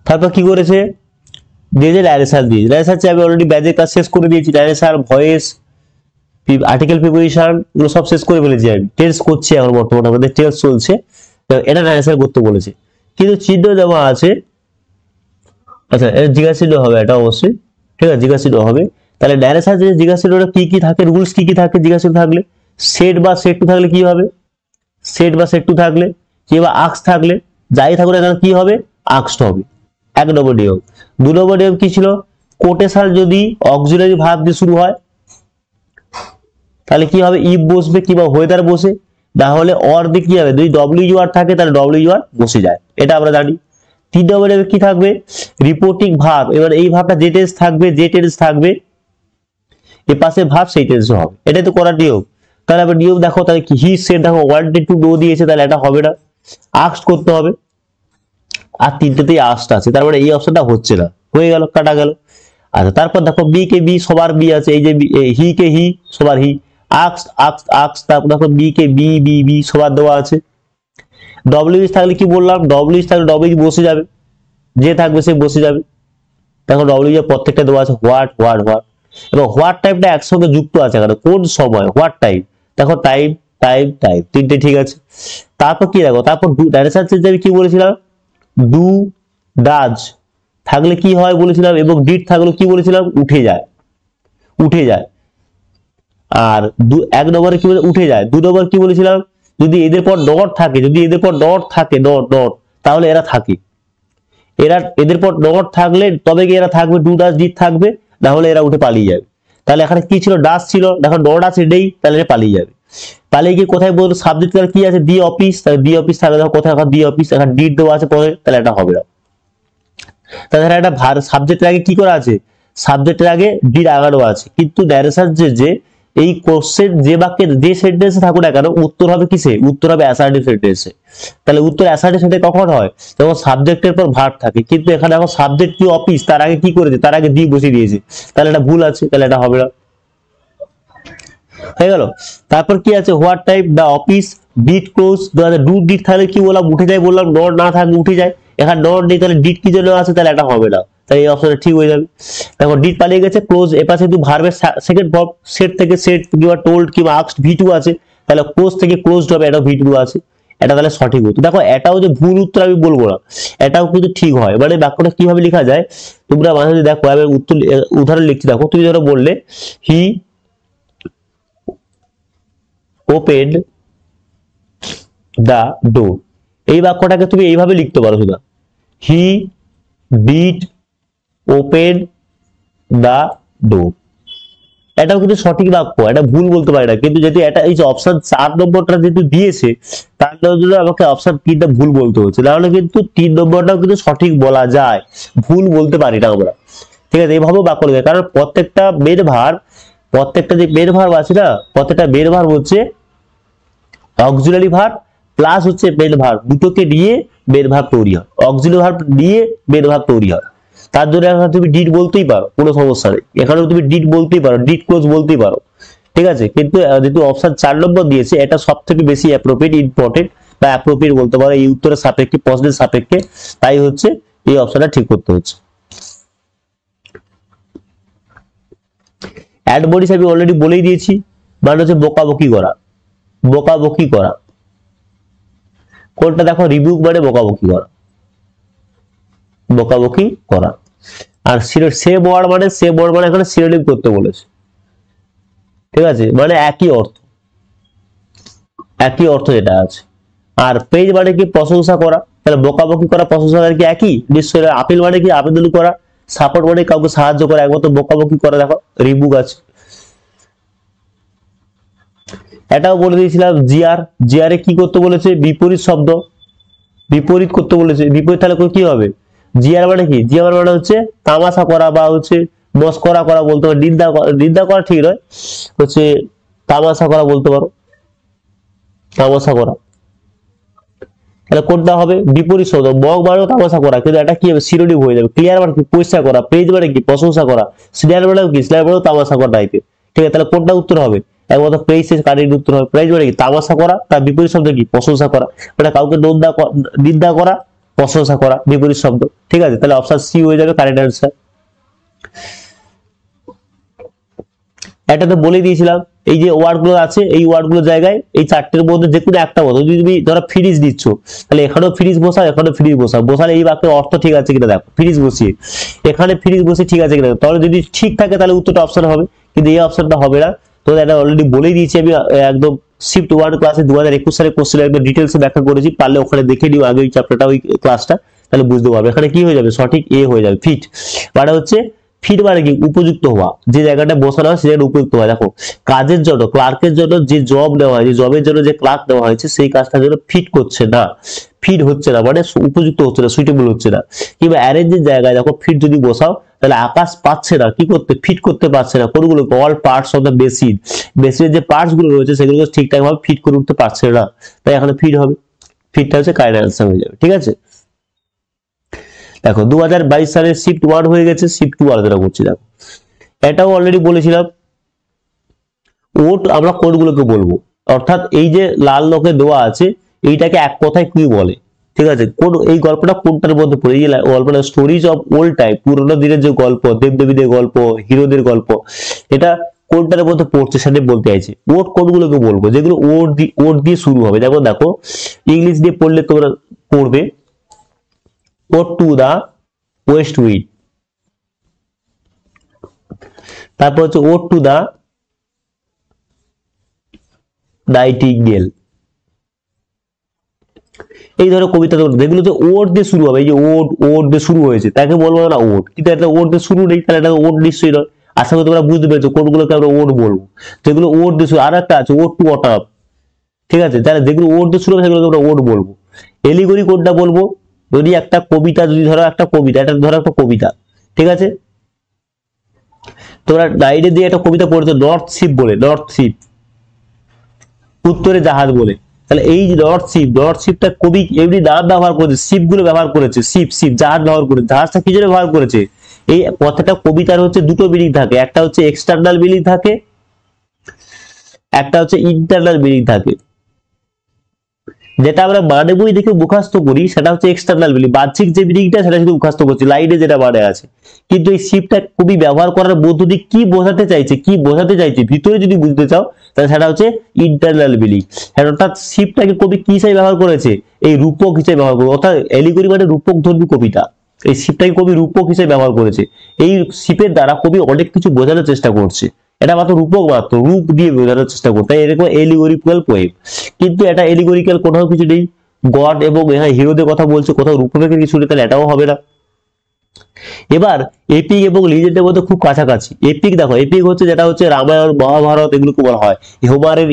তারপর কি করেছে, দিয়েছে ডাইরেকশন, দিয়েছে ডাইরেকশন আমি অলরেডি ব্যাচের কাজ শেষ করে দিয়েছি। ডাইরেকশন, ভয়েস, আর্টিকেল প্রিপোজিশন এগুলো সব শেষ করে ফেলেছি আমি, টেন্স করছি এখন বর্তমানে, আমাদের টেন্স চলছে, তো এটা ডাইরেকশন করতে বলেছে, কিন্তু চিহ্ন দেওয়া আছে। আচ্ছা, এটা জিজ্ঞাসা চিহ্ন হবে, এটা অবশ্যই, ঠিক আছে, জিজ্ঞাসা চিহ্ন হবে। তাহলে ডাইরেকশন যে জিজ্ঞাসা চিহ্নটা কি কি থাকে, রুলস কি কি থাকে জিজ্ঞাসা চিহ্ন থাকলে, সেট বা সেট টু থাকলে কি হবে, সেট বা সেট টু থাকলে, কিংবা আক্স থাকলে, যাই থাকুক এখানে কি হবে, আক্সড হবে। 1 নম্বর নিয়ম। 2 নম্বর নিয়ম কি ছিল, কোটেশন যদি অক্সিলারি ভার্ব দিয়ে শুরু হয় তাহলে কি হবে, ইফ বসবে কিংবা ওয়েদার বসে, না হলে অর দিয়ে কি হবে, যদি ডব্লিউ ইউ আর থাকে তাহলে ডব্লিউ ইউ আর বসে যায়, এটা আমরা জানি। 3 নম্বর নিয়মে কি থাকবে, রিপোর্টিং ভার্ব, এবার এই ভার্বটা যে টেন্স থাকবে, যে টেন্স থাকবে এর পাশে ভার্ব সেই টেন্সে হবে, এটাই তো করার নিয়ম। তাহলে আবার নিয়ম দেখো, তাহলে কি হি সেড দেখো ওয়ান্টেড টু নো দিয়েছে, তাহলে এটা হবে না, আস্কড করতে হবে, আর তিনটেতেই আস্কড আছে, তার মানে এই অপশনটা হচ্ছে না, হয়ে গেল, কাটা গেল। আচ্ছা, তারপর দেখো বি কে বি সবার বি আছে, এই যে হি কে হি সবার হি, আক্স আক্স আক্স, তারপর দেখো B K B B B সবার দেওয়া আছে। ডব্লিউ থাকলে কি বললাম, ডব্লিউ থাকলে ডব্লিউ বসে যাবে, যে থাকবে সে বসে যাবে। দেখো ডব্লিউ প্রত্যেকটা দেওয়া আছে হোয়াট হোয়াট হোয়াট, এবং হোয়াট টাইপটা একসঙ্গে যুক্ত আছে এখানে, কোন সময় হোয়াট টাইম, দেখো টাইম টাইম টাইম তিনটে ঠিক আছে। তারপর কি দেখো, তারপর ডাইরেকশন চেঞ্জ আমি কি বলেছিলাম, ডু ডাজ থাকলে কি হয় বলেছিলাম, এবং ডিড থাকলে কি বলেছিলাম, উঠে যায়, উঠে যায়। আর এক নম্বরে কি বলে উঠে যায়। 2 নম্বর কি বলেছিলাম, যদি এদের পর ডট থাকে, যদি এদের পর ডট থাকে, ডট ডট, তাহলে এরা থাকে, এরা এদের পর ডট থাকলে তবে কি এরা থাকবে, ডু ডাস ডিড থাকবে, না হলে এরা উঠে পালিয়ে যাবে। তাহলে এখানে কি ছিল, ডাস ছিল, দেখো ডট আছে নেই, তাহলে এরা পালিয়ে যাবে। পালিয়ে গিয়ে কোথায় বলতো, সাবজেক্ট কি আছে, দি অফিস, তাহলে দি অফিস থাকলে দেখো কোথায়, দি অফিস, এখানে ডিড দেওয়া আছে পরে, তাহলে এটা হবে না। তাছাড়া একটা সাবজেক্টের আগে কি করা আছে, সাবজেক্টের আগে ডিড আগানো আছে, কিন্তু ন্যারেশন যে এই কোশ্চেন যে বাক্যের যে সেন্টেন্সে থাকুক না কেন, উত্তর হবে কিসে, উত্তর হবে অ্যাসার্টিভ সেন্টেন্সে। তাহলে উত্তর অ্যাসার্টিভ সেন্টেন্স কখন হয়, যখন সাবজেক্টের পর ভার্ব থাকে, কিন্তু এখানে এখন সাবজেক্ট কি অফিস, তার আগে কি করেছে, তার আগে দি বসিয়ে দিয়েছে, তাহলে এটা ভুল আছে, তাহলে এটা হবে না, হয়ে গেল। তারপর কি আছে, what type, the office, did close, do did থাকলে কি বললাম, উঠে যায় বললাম, ডট না থাকলে উঠে যায়, এখানে ডট নেই, তাহলে ডিড কি জন্য আছে, তাহলে এটা হবে না, তাই এই অপশনটা ঠিক হয়ে যাবে। দেখো ডিড পালিয়ে গেছে, ক্লোজ এপাশে কিন্তু ভার্বের সেকেন্ড ফর্ম, সেট থেকে সেট কিংবা টোল্ড কিংবা আস্কড ভি2 আছে, তাহলে ক্লোজ থেকে ক্লোজড হবে, এটাও ভি2 আছে, এটা তাহলে সঠিক হতো। দেখো এটাও যে ভুল উত্তর আমি বলবো না, এটাও কিন্তু ঠিক হয়। মানে বাক্যটা কিভাবে লেখা যায়, তোমরা মাঝে মাঝে দেখো, আমি উত্তর উদাহরণ লিখছি, দেখো তুমি ধরো বললে হি opened the door, এই বাক্যটাকে তুমি এইভাবে লিখতে পারো শুধু, হি ডিড ওপেন দা ডোর, এটাও কিন্তু সঠিক বাক্য, এটা ভুল বলতে পারে না। কিন্তু যদি এটা এই যে অপশন 4 নম্বরটা যেহেতু দিয়েছে, তার জন্য আমাকে অপশন 3টা ভুল বলতে হচ্ছে, তাহলে কিন্তু 3 নম্বরটাও কিন্তু সঠিক বলা যায়, ভুল বলতে পারি না আমরা, ঠিক আছে। এইভাবে বাক্য লিখে, কারণ প্রত্যেকটা মেন ভার্ব, প্রত্যেকটা যে মেন ভার্ব আছে না, প্রত্যেকটা মেন ভার্ব হচ্ছে অক্সিলারি ভার্ব প্লাস হচ্ছে মেন ভার্ব, দুটোকে নিয়ে মেন ভার্ব তৈরি হয়, অক্সিলারি ভার্ব নিয়ে মেন ভার্ব তৈরি হয়। তার জন্য এখন তুমি ডিড বলতেই পারো, কোনো সমস্যা নেই, এখানেও তুমি ডিড বলতেই পারো, ডিড ক্লোজ বলতেই পারো, ঠিক আছে। কিন্তু যেহেতু অপশন 4 নম্বর দিয়েছে, এটা সব থেকে বেশি অ্যাপ্রোপ্রিয়েট, ইম্পর্টেন্ট বা অ্যাপ্রোপ্রিয়েট বলতে পারো এই উত্তরের সাপেক্ষে, প্রশ্নের সাপেক্ষে, তাই হচ্ছে এই অপশনটা ঠিক করতে হচ্ছে। অ্যাডমনিশ আমি অলরেডি বলেই দিয়েছি, মানে হচ্ছে বকাবকি করা, বকাবকি করা, কোনটা দেখো, রিবিউক মানে বকাবকি করা, বকাবকি করা। আর সেম ওয়ার্ড মানে, সেম ওয়ার্ড মানে এখানে সিনোনিম করতে বলেছে, ঠিক আছে, মানে একই অর্থ, একই অর্থ যেটা আছে। আর প্রেজ মানে কি, প্রশংসা করা, তাহলে বকাবকি করা প্রশংসা করা কি একই, নিশ্চয়ই। আপিল মানে কি, আবেদন করা, সাপোর্ট মানে কাউকে সাহায্য করা, একমাত্র বকাবকি করা দেখো রিবুক আছে। এটাও বলে দিয়েছিলাম জিআর, জিআরে কি করতে বলেছে, বিপরীত শব্দ, বিপরীত করতে বলেছে, বিপরীত তাহলে কি হবে, জিআর মানে কি, জিআর মানে হচ্ছে তামাশা করা বা হচ্ছে মস্করা করা বলতে পারো, নিন্দা করা ঠিক নয়, হচ্ছে তামাশা করা বলতে পারো, তামাশা করা। তাহলে কোনটা হবে, বিপরীত শব্দ, মগ মানে তামাশা করা, কিন্তু এটা কি হবে, সিনোনিম হয়ে যাবে। ক্লিয়ার মানে কি, পরিষ্কার করা, প্রেজ মানে কি, প্রশংসা করা, স্নেয়ার মানে কি, স্নেয়ার মানে তামাশা করা টাইপের, ঠিক আছে। তাহলে কোনটা উত্তর হবে, একমাত্র প্রেজ কারেক্ট উত্তর হবে। প্রেজ মানে কি, তামাশা করা, তার বিপরীত শব্দ কি, প্রশংসা করা, মানে কাউকে নিন্দা করা, প্রশংসা করা, বিপরীত শব্দ, ঠিক আছে। তাহলে অপশন সি হয়ে যাবে কারেক্ট অ্যান্সার। এটা তো বলে দিয়েছিলাম, এই যে ওয়ার্ড গুলো আছে, এই ওয়ার্ড গুলোর জায়গায় এই চারটের মধ্যে যে কোনো একটা বলো, যদি তুমি ধরো ফ্রিজ দিচ্ছ, তাহলে এখানেও ফ্রিজ বসাও, এখানেও ফ্রিজ বসাও, বসালে এই বাক্যের অর্থ ঠিক আছে কিনা দেখো, ফ্রিজ বসিয়ে এখানে ফ্রিজ বসিয়ে ঠিক আছে কিনা, তাহলে যদি ঠিক থাকে তাহলে উত্তরটা অপশন হবে, কিন্তু এই অপশনটা হবে না। তো এটা অলরেডি বলেই দিয়েছি আমি, একদম শিফট 1 ক্লাসে 2021 সালে কোশ্চেন একদম ডিটেলসে ব্যাখ্যা করেছি, পারলে ওখানে দেখে নিও আগে ওই চ্যাপ্টারটা, ওই ক্লাসটা, তাহলে বুঝতে পারবে। এখানে কি হয়ে যাবে, সঠিক এ হয়ে যাবে, ফিট। মানে হচ্ছে ফিট মানে কি, উপযুক্ত হওয়া, যে জায়গাটা বসানো হয় সেই জায়গাটা উপযুক্ত হওয়া। দেখো কাজের জন্য, ক্লার্কের জন্য যে জব নেওয়া হয়, যে জবের জন্য যে ক্লার্ক নেওয়া হয়েছে, সেই কাজটার জন্য ফিট করছে না, ফিট হচ্ছে না, মানে উপযুক্ত হচ্ছে না, সুইটেবল হচ্ছে না। কিংবা অ্যারেঞ্জের জায়গায় দেখো ফিট যদি বসাও, তাহলে আকাশ পাচ্ছে না, কি করতে, ফিট করতে পারছে না, কোনগুলো, all parts of the basin, বেসিনের যে পার্টস গুলো রয়েছে সেগুলোকে ঠিকঠাক ভাবে ফিট করে উঠতে পারছে না, তাই এখানে ফিট হবে, ফিটটা হচ্ছে কারেক্ট অ্যান্সার হয়ে যাবে, ঠিক আছে। দেখো 2022 সালে শিফট 1 হয়ে গেছে, শিফট 2 আলোচনা করছি। দেখো এটাও অলরেডি বলেছিলাম, ওট আমরা কোনগুলোকে বলবো, অর্থাৎ এই যে লাল লোকে দেওয়া আছে, এইটাকে এক কথায় কি বলে, ঠিক আছে। কোন এই গল্পটা কোনটার মধ্যে পড়ে, এই গল্পটা স্টোরিজ অফ ওল্ড টাইম, পুরোনো দিনের যে গল্প, দেবদেবীদের গল্প, হিরোদের গল্প, এটা কোনটার মধ্যে পড়ছে সেটা বলতে চাইছে। ওট কোনগুলোকে বলবো, যেগুলো ওট দিয়ে শুরু হবে। যেমন দেখো ইংলিশ দিয়ে পড়লে তোমরা পড়বে ওট টু দা ওয়েস্ট উইন্ড, তারপর হচ্ছে ওট টু দা নাইটিঙ্গেল। এই ধরো কবিতা যেগুলো যে ওট দিয়ে শুরু হবে, এই যে ওট দিয়ে শুরু হয়েছে তাকে বলবো না ওট, কিন্তু একটা ওট দিয়ে শুরু নেই, তাহলে এটা ওট নিশ্চয়ই নয়। আশা করি তোমরা বুঝতে পেরেছো কোনগুলোকে আমরা ওট বলবো, যেগুলো ওট দিয়ে শুরু। আর একটা আছে ওট টু অটাম, ঠিক আছে, তাহলে যেগুলো ওট দিয়ে শুরু হবে সেগুলো আমরা ওট বলবো। এলিগরি কোনটা বলবো, যদি একটা কবিতা, যদি ধরো একটা কবিতা, এটা ধরো একটা কবিতা, ঠিক আছে, তোমরা নাইডে দিয়ে একটা কবিতা পড়েছো নর্থ শিপ বলে, নর্থ শিপ, উত্তরে জাহাজ বলে, তাহলে এই যে নর্থ শিপটা কবি এমনি নাম ব্যবহার করেছে, শিপ গুলো ব্যবহার করেছে, শিপ জাহাজ ব্যবহার করেছে। জাহাজটা কি জন্য ব্যবহার করেছে, এই কথাটা কবিতার হচ্ছে দুটো মিনিং থাকে, একটা হচ্ছে এক্সটার্নাল মিনিং থাকে, একটা হচ্ছে ইন্টারনাল মিনিং থাকে। যেটা আমরা মানে বই দেখে মুখস্থ করি সেটা হচ্ছে এক্সটার্নাল মিনিং, বাহ্যিক যে মিনিংটা সেটা শুধু মুখস্থ করছি, লাইনে যেটা মানে আছে। কিন্তু এই শিপটা কবি ব্যবহার করার মধ্য দিয়ে কি বোঝাতে চাইছে ভিতরে যদি বুঝতে চাও তাহলে সেটা হচ্ছে ইন্টারনাল মিনিং। অর্থাৎ শিপটাকে কবি কি হিসেবে ব্যবহার করেছে, এই রূপক হিসেবে ব্যবহার করেছে, অর্থাৎ এলিগরি মানে রূপক ধর্মী কবিতা। এই শিপটাকে কবি রূপক হিসেবে ব্যবহার করেছে, এই শিপের দ্বারা কবি অনেক কিছু বোঝানোর চেষ্টা করছে। এটা মাত্র রূপক, মাত্র রূপ দিয়ে বোঝানোর চেষ্টা করতে, এরকম এলিগোরিক্যাল পোয়েম। কিন্তু এটা এলিগোরিক্যাল কোথাও কিছু নেই, গড এবং হিরোদের কথা বলছে, কোথাও রূপকের কিছু নেই, তাহলে এটাও হবে না। এবার এপিক এবং লিজেন্ডের মধ্যে খুব কাছাকাছি। এপিক দেখো, এপিক হচ্ছে যেটা হচ্ছে রামায়ণ মহাভারত এগুলোকে বলা হয়, হোমারের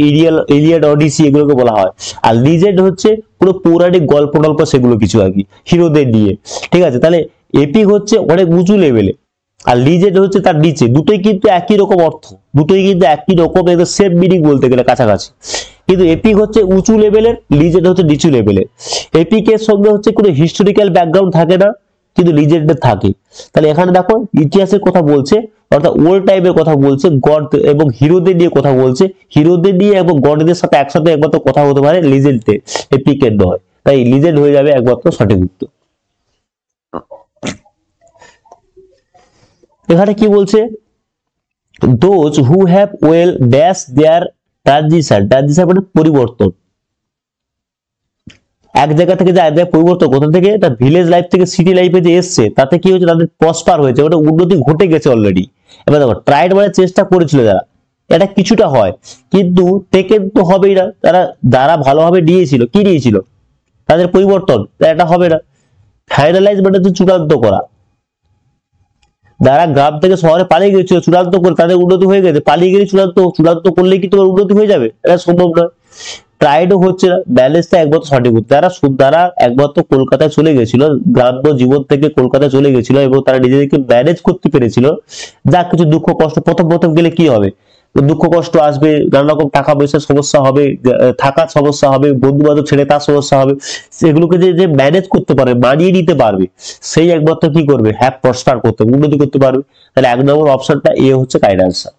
ইলিয়াড অডিসি এগুলোকে বলা হয়। আর লিজেন্ড হচ্ছে পুরো পৌরাণিক গল্প টল্প সেগুলো কিছু আর কি, হিরোদের নিয়ে, ঠিক আছে। তাহলে এপিক হচ্ছে অনেক উঁচু লেভেলে, আর লিজেন্ড হচ্ছে তার নিচে। দুটোই কিন্তু একই রকম অর্থ, দুটোই কিন্তু একই রকম, সেম মিনিং বলতে গেলে কাছাকাছি। কিন্তু এপিক হচ্ছে উঁচু লেভেলের, লিজেন্ড হচ্ছে নিচু লেভেলের। এপিকের সঙ্গে হচ্ছে কোনো হিস্টোরিক্যাল ব্যাকগ্রাউন্ড থাকে না, কিন্তু লিজেন্ডের থাকে। তাহলে এখানে দেখো ইতিহাসের কথা বলছে, অর্থাৎ ওল্ড টাইমের কথা বলছে, গড এবং হিরোদের নিয়ে কথা বলছে, হিরোদের নিয়ে এবং গডদের সাথে একসাথে একমাত্র কথা হতে পারে লিজেন্ডে, এপিকের নয়। তাই লিজেন্ড হয়ে যাবে একমাত্র সঠিক উত্তর। এখানে কি বলছে, those who have well dash their transition মানে পরিবর্তন, এক জায়গা থেকে যে জায়গায় পরিবর্তন, কোথা থেকে, এটা ভিলেজ লাইফ থেকে সিটি লাইফে যে এসছে তাতে কি হয়েছে, তাদের প্রসপার হয়েছে, ওটা উন্নতি ঘটে গেছে অলরেডি। এবার দেখো ট্রাইড মানে চেষ্টা করেছিল যারা, এটা কিছুটা হয়, কিন্তু টেকেন তো হবেই না, যারা ভালোভাবে নিয়েছিল, কি নিয়েছিল, তাদের পরিবর্তন, এটা হবে না। ফাইনালাইজ মানে হচ্ছে চূড়ান্ত করা, যারা গ্রাম থেকে শহরে পালিয়ে গেছিল চূড়ান্ত করে তাদের উন্নতি হয়ে গেছে, পালিয়ে গেলে চূড়ান্ত করলে কি তোমার উন্নতি হয়ে যাবে, এটা সম্ভব নয়। ট্রাইডও হচ্ছে না, ব্যালেন্সটা একমাত্র সঠিক উত্তর। যারা একমাত্র কলকাতায় চলে গেছিল, গ্রাম্য জীবন থেকে কলকাতায় চলে গেছিল এবং তারা নিজেদেরকে ম্যানেজ করতে পেরেছিল, যা কিছু দুঃখ কষ্ট প্রথম গেলে কি হবে, দুঃখ কষ্ট আসবে, নানা রকম টাকা পয়সার সমস্যা হবে, থাকার সমস্যা হবে, বন্ধু বান্ধব ছেড়ে তার সমস্যা হবে, সেগুলোকে যে ম্যানেজ করতে পারবে, মানিয়ে নিতে পারবে, সেই একমাত্র কি করবে, হ্যাপ প্রস্পার করতে, উন্নতি করতে পারবে। তাহলে 1 নম্বর অপশনটা এ হচ্ছে কারেক্ট আনসার।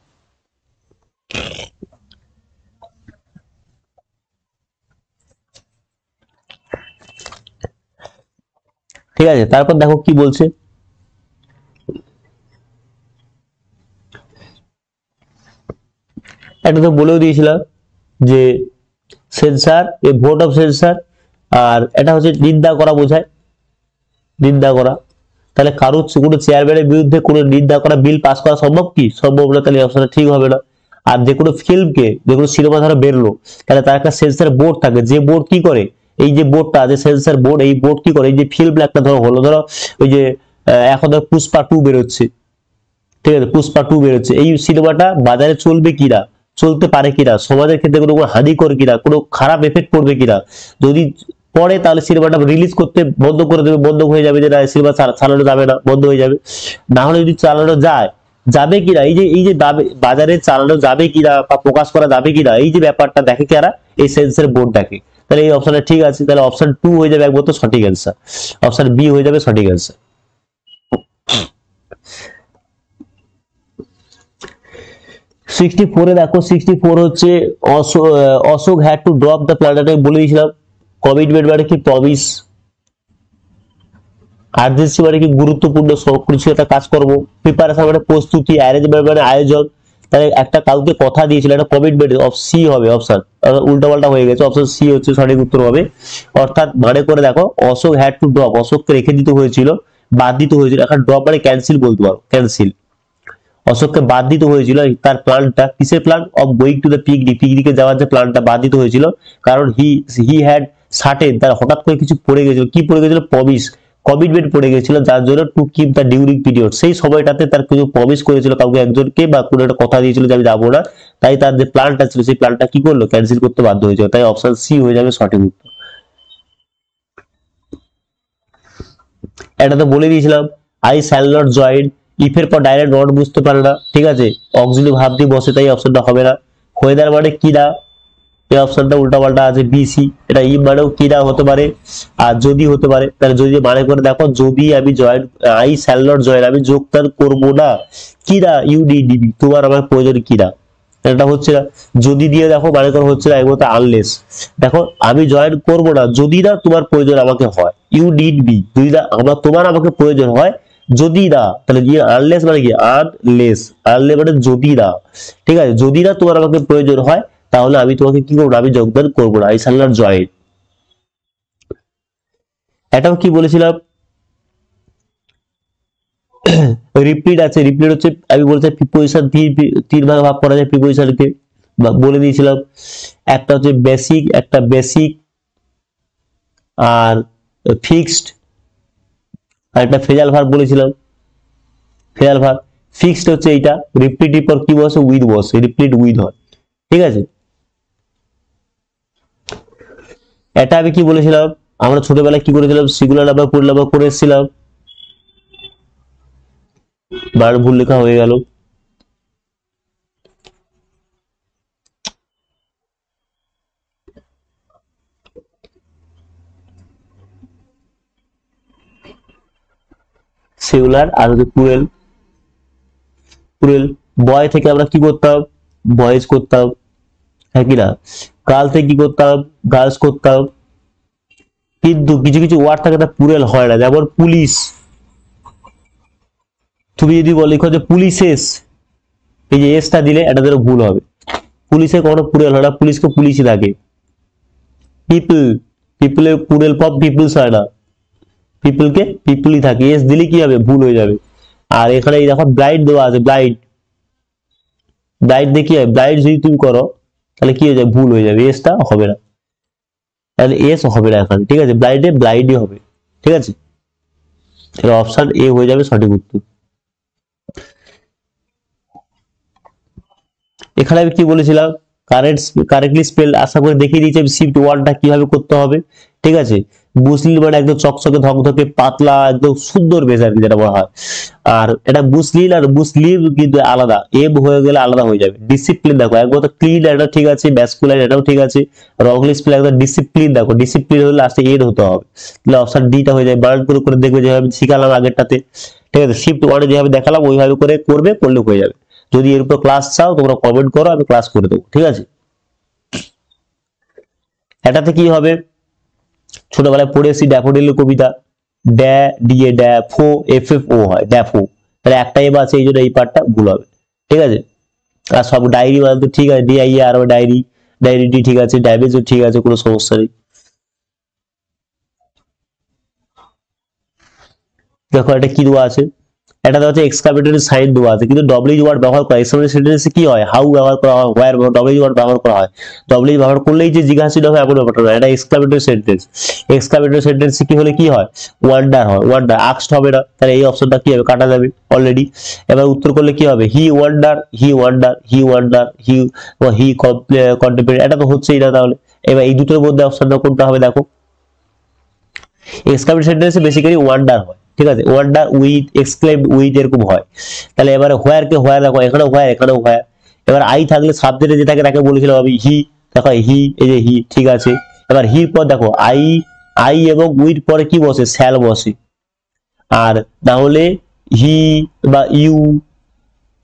ঠিক আছে, তারপর দেখো কি বলছে, একটা তো বলেও দিয়েছিলাম যে censure, a vote of censure, আর এটা হচ্ছে নিন্দা করা বোঝায়, নিন্দা করা। তাহলে কারোর কোনো চেয়ারম্যানের বিরুদ্ধে কোনো নিন্দা করা বিল পাস করা সম্ভব কি, সম্ভব না, তাহলে অপশনটা ঠিক হবে না। আর যে কোনো ফিল্মকে, যে কোনো সিনেমা ধরো বেরলো, তাহলে তার একটা সেন্সার বোর্ড থাকে, যে বোর্ড কি করে, এই যে বোর্ডটা আছে সেন্সার বোর্ড, এই বোর্ড কি করে, এই যে ফিল্ম একটা ধরো হলো, ধরো ওই যে এখন ধরো পুষ্পা 2 বেরোচ্ছে, ঠিক আছে, পুষ্পা 2 বেরোচ্ছে, এই সিনেমাটা বাজারে চলবে কিনা, চলতে পারে কিনা, সমাজের ক্ষেত্রে কোনো হানিকর কিনা, কোনো খারাপ এফেক্ট পড়বে কিনা, যদি পরে তাহলে সিনেমাটা রিলিজ করতে বন্ধ করে দেবে, বন্ধ হয়ে যাবে, যে না সিনেমা চালানো যাবে না, বন্ধ হয়ে যাবে। না হলে যদি চালানো যাবে কিনা, এই যে বাজারে চালানো যাবে কিনা বা প্রকাশ করা যাবে কিনা, এই যে ব্যাপারটা দেখে কারা, এই সেন্সর বোর্ড দেখে। তাহলে এই অপশনটা ঠিক আছে, তাহলে অপশন 2 হয়ে যাবে একমাত্র সঠিক অ্যান্সার, অপশন বি হয়ে যাবে সঠিক অ্যান্সার। 64 এ দেখো, 64 হচ্ছে Ashok had to drop the planet, আমি বলে দিয়েছিলাম কমিটমেন্ট মানে কি প্রমিস, আর্জেন্সি মানে কি গুরুত্বপূর্ণ কিছু একটা কাজ করবো, প্রিপারেশন মানে প্রস্তুতি, অ্যারেঞ্জমেন্ট মানে আয়োজন। তাহলে একটা কাউকে কথা দিয়েছিল, একটা কমিটমেন্ট, সি হবে অপশন, উল্টা পাল্টা হয়ে গেছে, অপশন সি হচ্ছে সঠিক উত্তর হবে। অর্থাৎ মানে করে দেখো, অশোক হ্যাড টু ড্রপ, অশোককে রেখে দিতে হয়েছিল, বাদ দিতে হয়েছিল। এখন ড্রপ মানে ক্যান্সেল বলতে পারো, ক্যান্সেল। অশোককে বাদ দিতে হয়েছিল তার প্ল্যানটা, কিসের plan, of going to the picnic, পিকনিকে যাওয়ার যে প্ল্যানটা বাদ দিতে হয়েছিল, কারণ হি হ্যাড সার্টেন, তার হঠাৎ করে কিছু পড়ে গেছিল, কি পড়ে গেছিল, প্রমিস, কমিটমেন্ট পড়ে গেছিল, যার জন্য to keep the during period, সেই সময়টাতে তার কিছু প্রমিস করেছিল কাউকে একজনকে, বা কোনো একটা কথা দিয়েছিল যে আমি যাবো না, তাই তার যে প্ল্যানটা ছিল সেই প্ল্যানটা কি করলো, ক্যান্সেল করতে বাধ্য হয়েছিল। তাই অপশন সি হয়ে যাবে সঠিক উত্তর। এটা তো বলে দিয়েছিলাম, I shall not join, if এর পর ডাইরেক্ট নট বুঝতে পারে না, ঠিক আছে, অক্সিলিয়ারি ভার্ব দিয়ে বসে, তাই অপশনটা হবে না। ওয়েদার মানে কি না, এই অপশনটা উল্টা পাল্টা আছে, বিসি। এটা ই মানেও কি না হতে পারে, আর যদি হতে পারে। তাহলে যদি মানে করে দেখো, যদি আমি join, I shall not join, আমি যোগদান করবো না, কি না, ইউডিডিবি, তোমার আমার প্রয়োজন কি না, এটা হচ্ছে না। যদি দিয়ে দেখো মানে করে হচ্ছে না, এগুলো আনলেস। দেখো আমি জয়েন করবো না যদি না তোমার প্রয়োজন আমাকে হয়, ইউ নিড বি, যদি না তোমার আমাকে প্রয়োজন হয়, যদি না, তাহলে দিয়ে আনলেস মানে কি, আনলেস, আনলে মানে যদি না, ঠিক আছে, যদি না তোমার আমাকে প্রয়োজন হয়, তাহলে আমি তোমাকে কি করবো, আমি যোগদান করবো না, আই শ্যাল নট জয়েন। এটাও কি বলেছিলাম, রিপিট আছে, রিপিট হচ্ছে আমি বলছি প্রিপোজিশন, তিন ভাগে ভাগ করা যায় প্রিপোজিশনকে, বলে দিয়েছিলাম। একটা হচ্ছে বেসিক, একটা বেসিক আর ফিক্সড, আর একটা ফ্রেজাল ভার্ব বলেছিলাম, ফ্রেজাল ভার্ব। ফিক্সড হচ্ছে এইটা, রিপিটিভ পর কি বসে, উইথ বসে, রিপিট উইথ হয়, ঠিক আছে। এটা আমি কি বলেছিলাম, আমরা ছোটবেলায় কি করেছিলাম, সিঙ্গুলার নাম্বার পুরো নাম্বার করে এসেছিলাম, বার ভুল লেখা হয়ে গেল। সিঙ্গুলার আর হচ্ছে প্লুরাল, প্লুরাল। বয় থেকে আমরা কি করতাম, বয়েজ করতাম, হ্যাঁ কি না, গার্ল থেকে কি করতাম, গার্লস করতাম। কিন্তু কিছু কিছু ওয়ার্ড থাকে না প্লুরাল হয় না, যেমন পুলিশ, তুমি যদি বলো লিখো যে পুলিশেস, এই যে এসটা দিলে এটা ধরো ভুল হবে, পুলিশে কোনো প্লুরাল হয় না, পুলিশকে পুলিশই থাকে। পিপল, পিপলের প্লুরাল ফর্ম পিপলস হয় না, পিপলকে পিপলই থাকে, এস দিলে কি হবে, ভুল হয়ে যাবে। আর এখানে দেখো ব্লাইন্ড দেওয়া আছে, ব্লাইন্ড, ব্লাইন্ড দিয়ে কি হয়, ব্লাইন্ড যদি তুমি করো তাহলে কি হয়ে যাবে, ভুল হয়ে যাবে, এসটা হবে না, তাহলে এস হবে না এখানে, ঠিক আছে, ব্লাইন্ডে ব্লাইন্ডই হবে, ঠিক আছে। অপশন এ হয়ে যাবে সঠিক উত্তর। এখানে আমি কি বলেছিলাম, কারেক্টলি স্পেল, আশা করে দেখিয়ে দিয়েছি আমি শিফট ওয়ানটা কিভাবে করতে হবে, ঠিক আছে। বুসলিল মানে একদম চকচকে ধকধকে পাতলা একদম সুন্দর বেশ আর কি, যেটা বলা হয়। আর এটা বুসলিল আর বুসলিভ কিন্তু আলাদা, এম হয়ে গেলে আলাদা হয়ে যাবে। ডিসিপ্লিন দেখো একবার তো ক্লিন, এটা ঠিক আছে, ম্যাসকুলাইন এটাও ঠিক আছে, রংলি স্পেল একদম ডিসিপ্লিন, দেখো ডিসিপ্লিন হলে লাস্টে এন হতে হবে, তাহলে অপশন ডিটা হয়ে যায়। বার্ন করে দেখবে যেভাবে শিখালাম আগেরটাতে, ঠিক আছে, শিফট ওয়ানে যেভাবে দেখালাম ওইভাবে করে করবে, করলে হয়ে যাবে। যদি এর উপর ক্লাস চাও তোমরা কমেন্ট করো, আমি ক্লাস করে দেবো, ঠিক আছে। এটাতে কি হবে, ছোটবেলায় পড়েছি ড্যাফোডিলের কবিতা, ড্যা দিয়ে ড্যাফো, এফ এফ ও হয়, ড্যাফো, তাহলে একটা এম আছে, এই জন্য এই পার্টটা ভুল হবে, ঠিক আছে। আর সব ডায়েরি মানে তো ঠিক আছে, ডিআই আর ডায়েরি, ডায়েরিটি ঠিক আছে, ড্যামেজও ঠিক আছে, কোনো সমস্যা নেই। দেখো এটা কি দেওয়া আছে, এটা হচ্ছে এক্সক্লামেটরি সাইন দেওয়া আছে, কিন্তু ডব্লিউ ওয়ার্ড ব্যবহার করা, এক্সক্লামেটরি সেন্টেন্সে কি হয়, হাউ ব্যবহার করা হয়, হোয়ার ডব্লিউ ওয়ার্ড ব্যবহার করা হয়, ডব্লিউ ব্যবহার করলেই যে জিজ্ঞাসিত হয় এমন ব্যাপারটা না, এটা এক্সক্লামেটরি সেন্টেন্স। এক্সক্লামেটরি সেন্টেন্সে কি হলে কি হয়, ওয়ান্ডার হয়, ওয়ান্ডার, আক্সড হবে না, তাহলে এই অপশনটা কি হবে, কাটা যাবে অলরেডি। এবার উত্তর করলে কি হবে, হি ওয়ান্ডার, হি ওয়ান্ডার, হি ওয়ান্ডার, হি কন্টেম্পোরারি, এটা তো হচ্ছেই না তাহলে। এবার এই দুটোর মধ্যে অপশনটা কোনটা হবে দেখো, এক্সক্লামেটরি সেন্টেন্সে বেসিক্যালি ওয়ান্ডার হয়, ঠিক আছে, ওয়ান্ডার উইথ, এক্সক্লেম উইথ, এরকম হয়। তাহলে এবারে হোয়ার কে হোয়ার দেখো, এখানেও হোয়ার, এখানেও হোয়ার। এবার আই থাকলে সাবজেক্টে যেটাকে তাকে বলেছিলাম আমি, হি, দেখো হি, এই যে হি, ঠিক আছে। এবার হির পর দেখো আই, আই এবং উইথ পরে কি বসে, শ্যাল বসে। আর না হলে হি বা ইউ,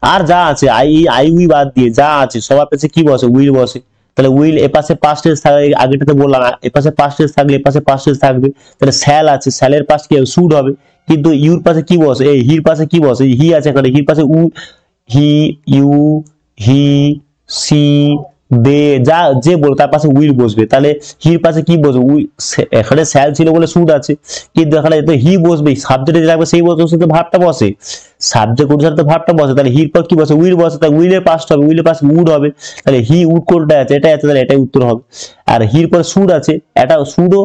আর যা আছে আই, আই উই বাদ দিয়ে যা আছে সবার কাছে কি বসে, উইল বসে। তাহলে উইল এ পাশে পাস্ট টেন্স থাকবে, আগেটাতে বললাম এ পাশে পাস্ট টেন্স থাকলে এ পাশে পাস্ট টেন্স থাকবে। তাহলে শ্যাল আছে, শ্যালের পাশে কি হবে, শুড হবে। কিন্তু ইউর পাশে কি বসে, এই হির পাশে কি বসে, হি আছে এখানে, হির পাশে হি, ইউ, হি, সি, দে, যা যে বলো তার পাশে উইল বসবে। তাহলে হির পাশে কি বসবে, এখানে শ্যাল ছিল বলে শুড আছে, কিন্তু এখানে হি বসবে, সাবজেক্টে যে থাকবে সেই বসে, ভার্বটা বসে, সাবজেক্ট অনুসারে তো ভার্বটা বসে। তাহলে হির পর কি বসে, উইল বসে, তাহলে উইলের পাস্ট হবে, উইলের পাশে উড হবে। তাহলে হি উড কোনটা আছে, এটাই আছে, তাহলে এটাই উত্তর হবে। আর হির পর শুড আছে, এটা শুডও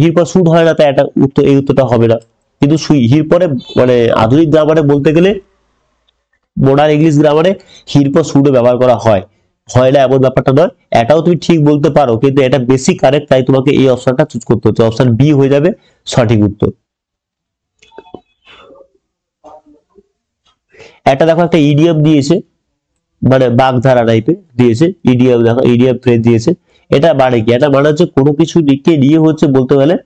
হির পর শুড হয় না, তাই এটা উত্তর, এই উত্তরটা হবে না। কিন্তু হির পরে মানে আধুনিক গ্রামারে বলতে গেলে, মডার্ন ইংলিশ গ্রামারে হির পর শুডও ব্যবহার করা হয়, হয় না এমন ব্যাপারটা নয়। এটাও তুমি ঠিক বলতে পারো, কিন্তু এটা বেশি কারেক্ট, তাই তোমাকে এই অপশনটা চুজ করতে হচ্ছে। অপশন বি হয়ে যাবে সঠিক উত্তর। এটা দেখো একটা ইডিয়াম দিয়েছে, মানে বাগধারা টাইপের দিয়েছে, ইডিয়াম দেখো, ইডিয়াম ফ্রেজ দিয়েছে। এটা মানে কি, এটা মানে হচ্ছে কোনো কিছু দিকে নিয়ে হচ্ছে বলতে গেলে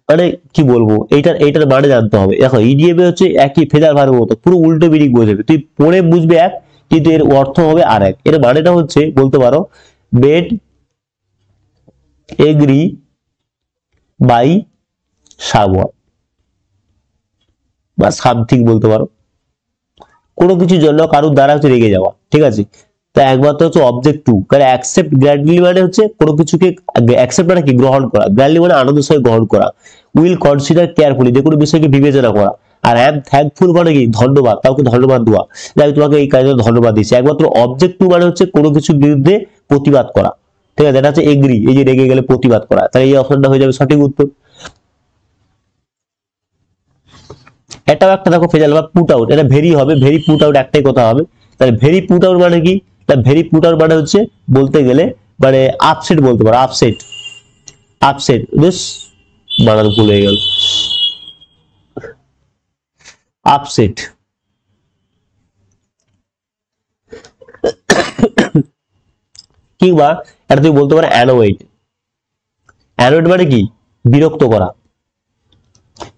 মানে কি বলবো, এইটার মানে জানতে হবে। দেখো ইডিএম এ হচ্ছে একই ফেজার ভার্বের মতো, পুরো উল্টো মিনিং বোঝাবে, তুই পড়ে বুঝবে এক, কিন্তু এর অর্থ হবে আর এক। এর মানেটা হচ্ছে বলতে পারো মেড এগ্রি বাই সামওয়ান বা সামথিং বলতে পারো, কোনো কিছুর জন্য কারোর দ্বারা হচ্ছে রেগে যাওয়া, ঠিক আছে। তা একমাত্র হচ্ছে অবজেক্ট টু, কারণ অ্যাকসেপ্ট গ্র্যাডলি মানে হচ্ছে কোনো কিছুকে অ্যাকসেপ্ট মানে কি, গ্রহণ করা, গ্র্যাডলি মানে আনন্দের সঙ্গে গ্রহণ করা, উইল কনসিডার কেয়ারফুলি, যে কোনো বিষয়কে বিবেচনা করা। আর অ্যাম থ্যাঙ্কফুল মানে কি, ধন্যবাদ, কাউকে ধন্যবাদ দেওয়া, যে আমি তোমাকে এই কাজে ধন্যবাদ দিচ্ছি। একমাত্র অবজেক্ট টু মানে হচ্ছে কোনো কিছুর বিরুদ্ধে প্রতিবাদ করা, ঠিক আছে। এটা হচ্ছে এগ্রি, এই যে রেগে গেলে প্রতিবাদ করা, তাহলে এই অপশনটা হয়ে যাবে সঠিক উত্তর। এটাও একটা দেখো ফেজাল বা পুট আউট, এটা ভেরি হবে, ভেরি পুট আউট একটাই কথা হবে। তাহলে ভেরি পুট আউট মানে কি, ভেরি পুট আউট মানে হচ্ছে বলতে গেলে মানে আপসেট বলতে পারো, আপসেট, আপসেট, বেশ বানান ভুল হয়ে গেল, আপসেট। কিংবা এটা তুমি বলতে পারো অ্যানোয়েড, অ্যানোয়েড মানে কি, বিরক্ত করা,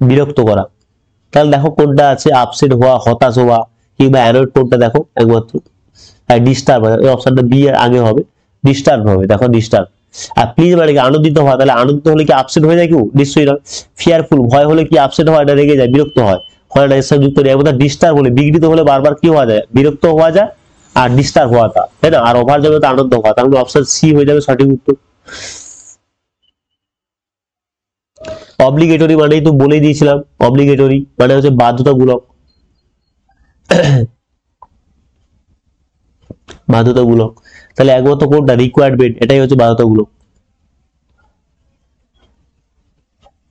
বিরক্ত করা। তাহলে দেখো কোনটা আছে, আপসেট হওয়া, হতাশ হওয়া, কিংবা অ্যানোয়েড কোনটা দেখো একমাত্র, ডিস্টার্ব, এই অপশনটা বি এর আগে হবে, ডিস্টার্ব হবে, দেখো ডিস্টার্ব। আর প্লিজ মানে কি, আনন্দিত হওয়া, তাহলে আনন্দিত হলে কি আপসেট হয়ে যায় কেউ, নিশ্চয়ই নয়। ফিয়ারফুল, ভয় হলে কি আপসেট হয়, এটা রেগে যায়, বিরক্ত হয়, হয় না, এর সাথে যুক্ত নেই। ডিস্টার্ব হলে, বিঘ্নিত হলে বারবার কি হওয়া যায়, বিরক্ত হওয়া যায়, আর ডিস্টার্ব হওয়াটা, তাই না। আর ওভার যাবে তো আনন্দ হওয়া, তাহলে অপশন সি হয়ে যাবে সঠিক উত্তর। অব্লিগেটরি মানেই তো বলেই দিয়েছিলাম, অব্লিগেটরি মানে হচ্ছে বাধ্যতামূলক, বাধ্যতামূলক। তাহলে একমাত্র কোনটা, রিকোয়ারমেন্ট, এটাই হচ্ছে বাধ্যতামূলক।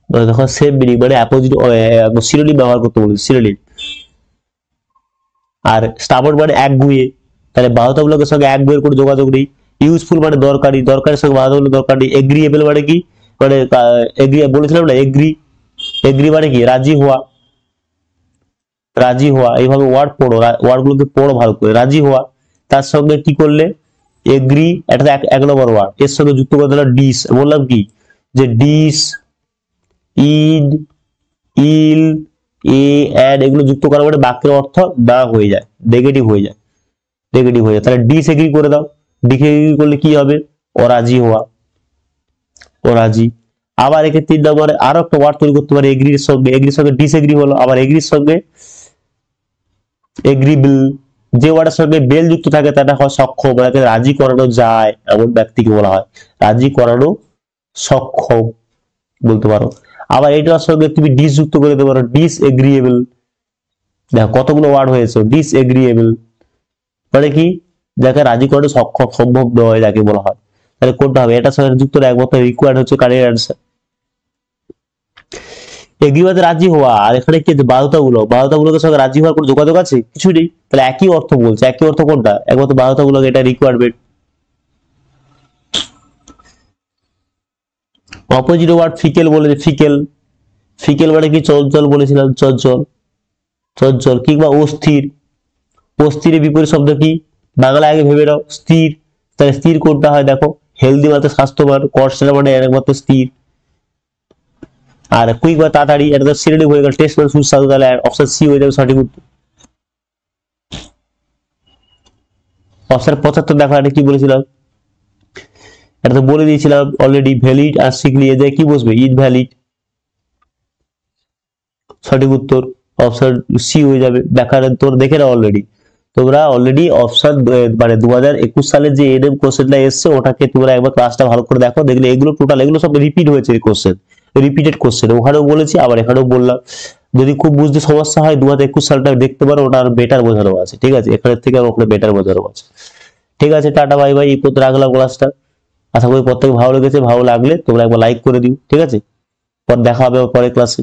দেখো সেম মিনিং, মানে অপোজিট সিনোনিম ব্যবহার করতে বলেছে, সিনোনিম। আর স্টাবর্ন মানে একগুঁয়ে, তাহলে বাধ্যতামূলকের সঙ্গে একগুঁয়ের কোনো যোগাযোগ নেই। ইউজফুল মানে দরকারি, দরকারের সঙ্গে বাধ্যতামূলক দরকার নেই। এগ্রিয়েবল মানে কি, মানে এগ্রি বলেছিলাম না, এগ্রি, এগ্রি মানে কি, রাজি হওয়া, রাজি হওয়া। এইভাবে ওয়ার্ড পড়ো, ওয়ার্ড গুলোকে পড়ো ভালো করে, রাজি হওয়া। তার সঙ্গে কি করলে, এগ্রি, এটা এক নম্বর ওয়ার্ড, এর সঙ্গে যুক্ত করে দিলাম ডিস, বললাম কি যে ডিস, ইড, ইল, এ, অ্যাড, এগুলো যুক্ত করার পরে বাক্যের অর্থ না হয়ে যায়, নেগেটিভ হয়ে যায়, নেগেটিভ হয়ে যায়। তাহলে ডিসএগ্রি করে দাও, ডিসএগ্রি করলে কি হবে, অরাজি হওয়া, অরাজি। আবার একে 3 নম্বরে আরো একটা ওয়ার্ড তৈরি করতে পারে, এগ্রির সঙ্গে, এগ্রির সঙ্গে ডিসএগ্রি হলো, আবার এগ্রির সঙ্গে এগ্রিবল, যে ওয়ার্ডের সঙ্গে বেল যুক্ত থাকে তাটা হয় সক্ষম, মানে রাজি করানো যায় এমন ব্যক্তিকে বলা হয় রাজি করানো সক্ষম বলতে পারো। আবার এটার সঙ্গে তুমি ডিস যুক্ত করে দিতে পারো, ডিসএগ্রিয়েবল। দেখো কতগুলো ওয়ার্ড হয়েছে, ডিসএগ্রিয়েবল মানে কি, যাকে রাজি করানো সক্ষম, সম্ভব নয় যাকে বলা হয়। তাহলে কোনটা হবে, এটার সঙ্গে যুক্ত একমাত্র রিকোয়ার্ড হচ্ছে কারেক্ট অ্যান্সার। এগ্রিবাদে রাজি হওয়া, আর এখানে কি বাধ্যতামূলক, বাধ্যতামূলকের সঙ্গে রাজি হওয়ার কোনো যোগাযোগ আছে, কিছু নেই। তাহলে একই অর্থ বলছে, একই অর্থ কোনটা, একমাত্র বাধ্যতামূলক, এটা রিকোয়ারমেন্ট। অপোজিট ওয়ার্ড ফিকেল বলেছে, ফিকেল, ফিকেল মানে কি, চঞ্চল বলেছিলাম, চঞ্চল, চঞ্চল। কিংবা অস্থির, অস্থিরের বিপরীত শব্দ কি, বাংলা আগে ভেবে নাও, স্থির। তাহলে স্থির কোনটা হয় দেখো, হেলদি মানে স্বাস্থ্যবান, কনস্ট্যান্ট মানে একমাত্র স্থির। আর কুইক বা তাড়াতাড়ি, এটা তো সিনোনিম হয়ে গেল, টেস্ট মানে সুস্বাদু, তাহলে অপশন সি হয়ে যাবে সঠিক উত্তর। অপশন 75 দেখো, এটা কি বলেছিলাম, এটা তো বলে দিয়েছিলাম অলরেডি, ভ্যালিড আর সিক নিয়ে যায় কি বসবে, ইনভ্যালিড। সঠিক উত্তর অপশন সি হয়ে যাবে। ব্যাকরণ তোমরা দেখে নাও অলরেডি, তোমরা অলরেডি অপশন মানে 2021 সালের যে এনএম কোশ্চেনটা এসছে ওটাকে তোমরা একবার ক্লাসটা ভালো করে দেখো, দেখলে এগুলো টোটাল এগুলো সব রিপিট হয়েছে কোশ্চেন, রিপিটেড কোশ্চেন। ওখানেও বলেছি আবার এখানেও বললাম। যদি খুব বুঝতে সমস্যা হয় 2021 সালটা দেখতে পারো, ওটা আর বেটার বোঝানো আছে, ঠিক আছে, এখানের থেকে আর ওখানে বেটার বোঝানো আছে। ঠিক আছে, টাটা বাই বাই, এই করতে রাখলাম ক্লাসটা। আশা করি প্রত্যেকে ভালো লেগেছে, ভালো লাগলে তোমরা একবার লাইক করে দিও, ঠিক আছে, পর দেখা হবে পরের ক্লাসে।